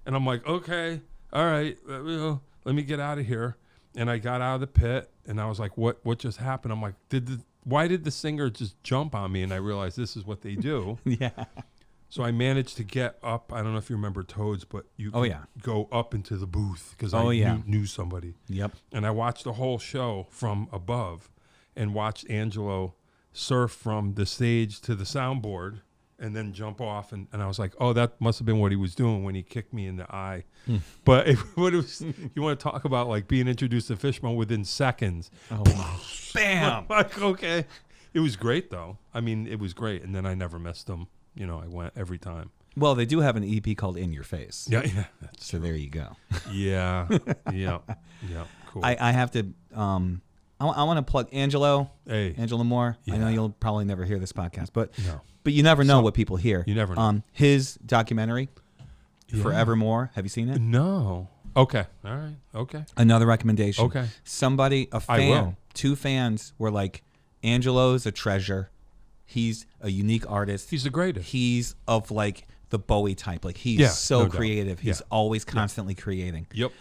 and I'm like, okay, all right, let me get out of here. And I got out of the pit, and I was like, what just happened? I'm like, why did the singer just jump on me? And I realized this is what they do. Yeah. So I managed to get up. I don't know if you remember Toads, but you could go up into the booth because I knew somebody. Yep. And I watched the whole show from above and watched Angelo surf from the stage to the soundboard and then jump off. And I was like, oh, that must have been what he was doing when he kicked me in the eye. But what it was, you want to talk about like being introduced to Fishbone within seconds. Oh, bam. Like, okay. It was great, though. I mean, it was great. And then I never missed them. I went every time. Well, they do have an EP called In Your Face. Yeah. So there you go. Yeah. Cool. I have to, I want to plug Angelo. Hey. Angelo Moore. Yeah. I know you'll probably never hear this podcast, but No. you never know what people hear. You never know. His documentary, Forevermore. Have you seen it? No. Okay. All right. Okay. Another recommendation. Okay. A fan, 2 fans were like, Angelo's a treasure. He's a unique artist. He's the greatest. He's of like the Bowie type. Like he's no doubt. creative. He's always constantly creating. Yep.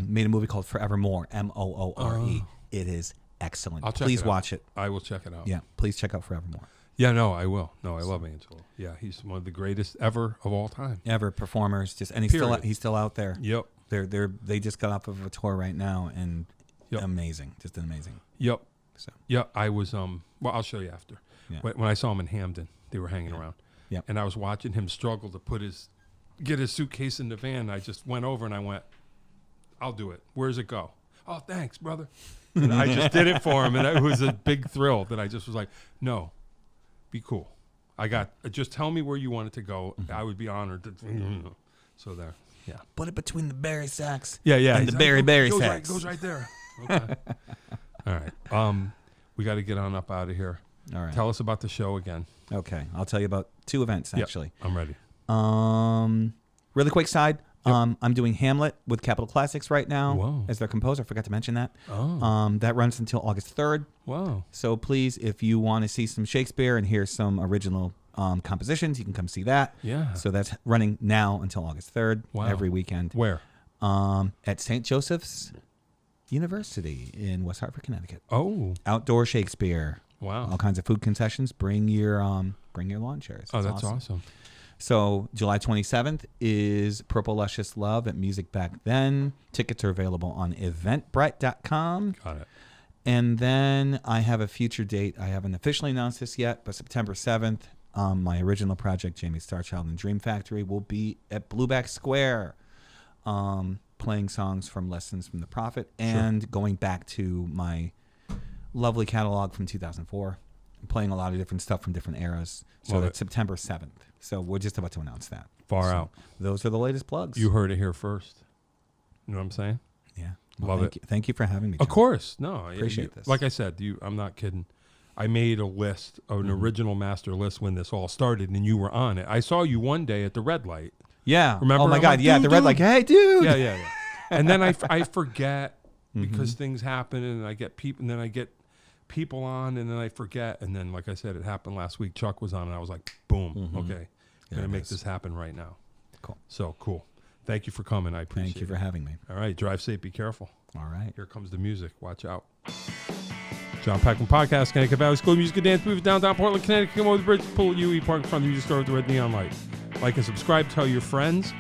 Made a movie called Forevermore, Moore. It is excellent. Please watch it. I will check it out. Yeah, please check out Forevermore. Yeah, no, I will. No, I love Angelo. Yeah, he's one of the greatest ever of all time. Ever performers, and he's still out there. Yep. They just got off of a tour right now, and amazing, just amazing. Yep. So yeah, I was well, I'll show you after. Yeah. When I saw him in Hamden, they were hanging around. Yeah. And I was watching him struggle to get his suitcase in the van. I just went over and I went, I'll do it. Where's it go? Oh, thanks, brother. And I just did it for him, and it was a big thrill that I just was like, no, be cool. Just tell me where you want it to go. I would be honored to. So there. Yeah. Put it between the berry sacks. Yeah. And He's the like, berry goes sacks. goes right there. Okay. All right. We got to get on up out of here. All right. Tell us about the show again. Okay. I'll tell you about 2 events, actually. Yep, I'm ready. Really quick side. Yep. I'm doing Hamlet with Capitol Classics right now Whoa. as their composer. I forgot to mention that. Oh. That runs until August 3rd. Wow. So please, if you want to see some Shakespeare and hear some original compositions, you can come see that. Yeah. So that's running now until August 3rd, Wow. every weekend. Where? At St. Joseph's University in West Hartford, Connecticut. Oh. Outdoor Shakespeare. Wow. All kinds of food concessions. Bring your lawn chairs. Oh, It's that's awesome. So July 27th is Purple Luscious Love at Music Back Then. Tickets are available on eventbrite.com. Got it. And then I have a future date. I haven't officially announced this yet, but September 7th, my original project, Jamie Starchild and Dream Factory, will be at Blueback Square, playing songs from Lessons from the Prophet and going back to my lovely catalog from 2004. I'm playing a lot of different stuff from different eras. So Love that's it. September 7th. So we're just about to announce that. Far So out. Those are the latest plugs. You heard it here first. You know what I'm saying? Yeah. Love thank it. You. Thank you for having me. Of John. course. No. Appreciate this. Like I said, I'm not kidding. I made a list, an original master list when this all started, and you were on it. I saw you one day at the red light. Yeah. Remember? Oh my I'm God. like, Yeah. dude, The red dude. light. Hey, dude. Yeah. And then I forget because things happen, and I get people, and then I get people on, and then I forget, and then like I said, it happened last week. Chuck was on, and I was like, boom, okay, gonna make this happen right now. Cool. So cool. Thank you for coming. I appreciate it. Thank you for having me. All right, drive safe. Be careful. All right. Here comes the music. Watch out. John Peckman Podcast, Connecticut Valley School of Music and Dance, moves downtown Portland, Connecticut. Come over the bridge, pull UE Park in front of the music store with the red neon light. Like and subscribe. Tell your friends.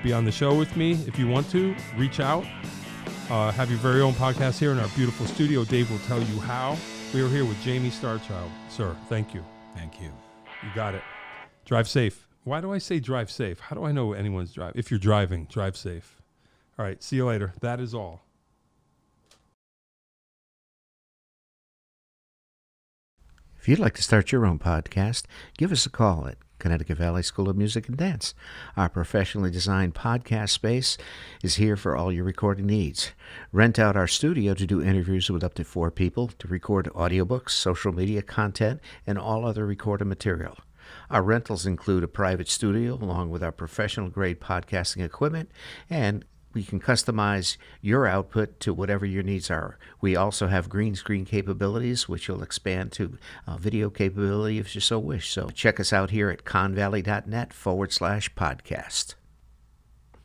Be on the show with me if you want to. Reach out. Have your very own podcast here in our beautiful studio. Dave will tell you how. We are here with Jamie Starchild. Sir, thank you. Thank you. You got it. Drive safe. Why do I say drive safe? How do I know anyone's driving? If you're driving, drive safe. All right. See you later. That is all. If you'd like to start your own podcast, give us a call at Connecticut Valley School of Music and Dance. Our professionally designed podcast space is here for all your recording needs. Rent out our studio to do interviews with up to 4 people, to record audiobooks, social media content, and all other recorded material. Our rentals include a private studio along with our professional-grade podcasting equipment, and we can customize your output to whatever your needs are. We also have green screen capabilities, which will expand to video capability if you so wish. So check us out here at convalley.net/podcast.